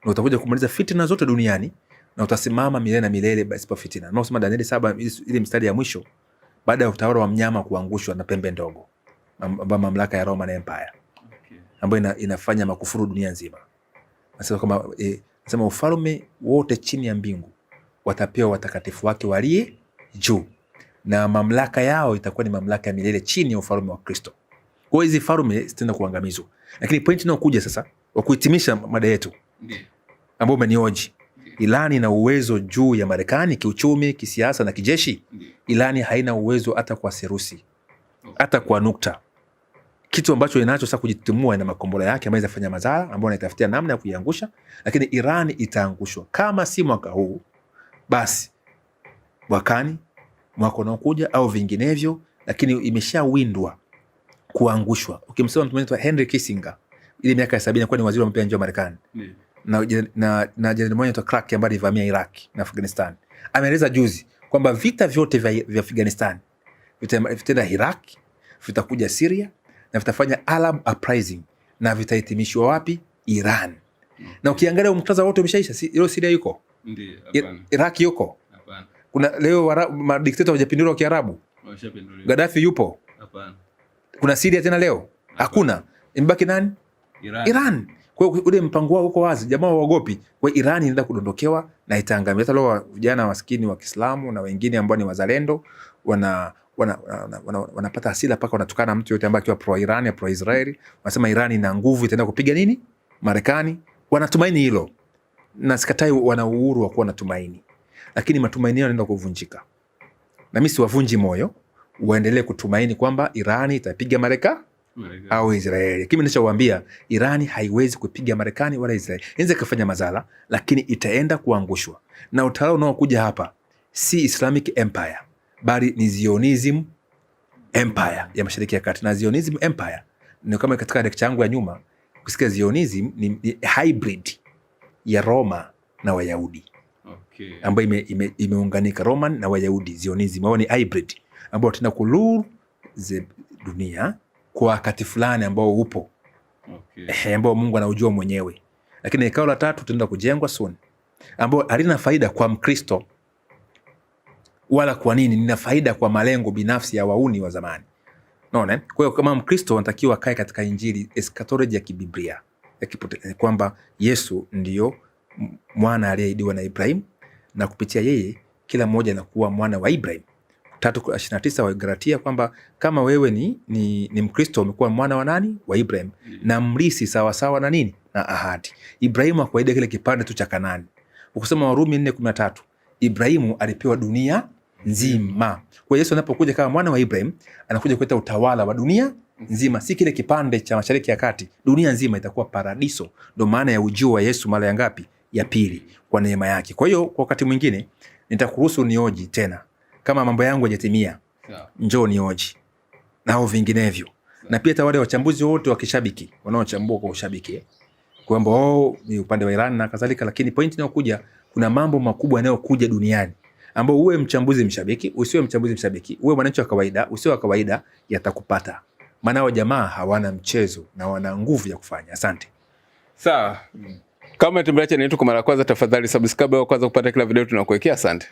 Na utakuja kumaliza fitina zote duniani na utasimama milele na milele pasipo fitina. Na usema Danieli 7 ile mstari ya mwisho, baada ya utawala wa mnyama kuangushwa na pembe ndogo, mamlaka ya Roman Empire. Okay. Ambayo inafanya makufuru dunia nzima. Nasema kama nasema ufalme wote chini ya mbingu watapewa watakatifu wake walie juu. Na mamlaka yao itakuwa ni mamlaka ya milele chini ya ufalme wa Kristo. Kwa hiyo hizi falme zitaenda kuangamizwa. Lakini point inayokuja sasa wa kuhitimisha mada yetu. Ndiyo. Ambao umenioji. Irani ina uwezo juu ya Marekani kiuchumi, kisiasa na kijeshi. Ndiyo. Irani haina uwezo hata kwa serusi. Hata kwa nukta. Kitu ambacho inacho sasa kujitimua ina makombora yake ambayo inafanya madhara ambayo inaitafutia namna ya kuiangusha, lakini Irani itaangushwa. Kama si mwaka huu, basi mwakani, mwaka unaokuja au vinginevyo, lakini imeshawindwa kuangushwa. Ukimsema mtu mmoja Henry Kissinger, ile miaka ya 70 alikuwa ni waziri wa mambo ya nje wa Marekani. Na jenerali mmoja anaitwa Clark ambaye alivamia Iraq na Afghanistan. Ameeleza juzi kwamba vita vyote vya Afghanistan vitaenda Iraq, vitakuja Syria na vitafanya Arab uprising na vitahitimishwa wapi? Iran. Na ukiangalia muktadha wote umeshaisha. Ile Syria yuko? Ndiyo, hapana. Iraq yuko? Hapana. Kuna leo madikteta hawajapinduliwa wa Kiarabu? Wameshapinduliwa. Gaddafi yupo? Hapana. Kuna Syria tena leo? Hakuna. Imebaki nani? Iran. Kwa hiyo ule mpango wao uko wazi, jamaa waogopi. Kwa hiyo Iran inaenda kudondokewa na itaangamia. Hata leo vijana maskini wa Kiislamu na wengine ambao ni wazalendo wanapata hasira paka wanatukana mtu yote ambaye akiwa pro Iran, pro Israeli. Wanasema Iran ina nguvu itaenda kupiga nini? Marekani. Wanatumaini hilo. Na sikatai wana uhuru wa kuwa na tumaini. Lakini matumaini yao yanaenda kuvunjika. Na mimi siwavunji moyo, waendelee kutumaini kwamba Iran itapiga Marekani au Israeli. Lakini ninachowaambia, Iran haiwezi kupiga Marekani wala Israeli. Inaweza kufanya madhara, lakini itaenda kuangushwa. Na utawala unaokuja hapa si Islamic Empire, bali ni Zionism Empire ya Mashariki ya Kati. Na Zionism Empire ni kama katika lecture yangu ya nyuma, kusikia Zionism ni hybrid ya Roma na Wayahudi. Okay. Ambayo imeunganika Roman na Wayahudi. Zionism wao ni hybrid ambao tena kuluru dunia kwa wakati fulani ambao upo. Okay. Ambao Mungu anaujua mwenyewe. Lakini hekalo la tatu tutaenda kujengwa soon, ambao halina faida kwa Mkristo wala kwa nini, nina faida kwa malengo binafsi ya wauni wa zamani. Unaona? Kwa hiyo kama Mkristo anatakiwa kae katika injili eschatology ya kibiblia, kwamba Yesu ndiyo mwana aliyeahidiwa na Ibrahim na kupitia yeye kila mmoja anakuwa mwana wa Ibrahim. 3:29 wa Galatia kwamba kama wewe ni Mkristo umekuwa mwana wa nani? Wa Ibrahim. Na mrisi sawa sawa na nini? Na ahadi. Ibrahimu hakuahidi kile kipande tu cha Kanaani. Ukisoma Warumi 4:13, Ibrahimu alipewa dunia nzima. Kwa Yesu anapokuja kama mwana wa Ibrahim, anakuja kuleta utawala wa dunia nzima, si kile kipande cha Mashariki ya Kati. Dunia nzima itakuwa paradiso. Ndio maana ya ujio wa Yesu mara ya ngapi? Ya pili, kwa neema yake. Kwa hiyo kwa wakati mwingine nitakuruhusu nioji tena. Kama mambo yangu hayajatimia, njoo nioji. nao vinginevyo. Na pia hata wale wachambuzi wote wa kishabiki wanaochambua kwa ushabiki kwamba ni upande wa Iran na kadhalika, lakini point inayokuja, kuna mambo makubwa yanayokuja duniani ambao uwe mchambuzi mshabiki, usiwe mchambuzi mshabiki, uwe mwananchi wa kawaida, usiwe wa kawaida, yatakupata. Maana wa jamaa hawana mchezo na wana nguvu ya kufanya. Asante. Sawa. Kama umetembelea channel yetu kwa mara ya kwanza, tafadhali subscribe au kwanza kupata kila video tunakuwekea. Asante.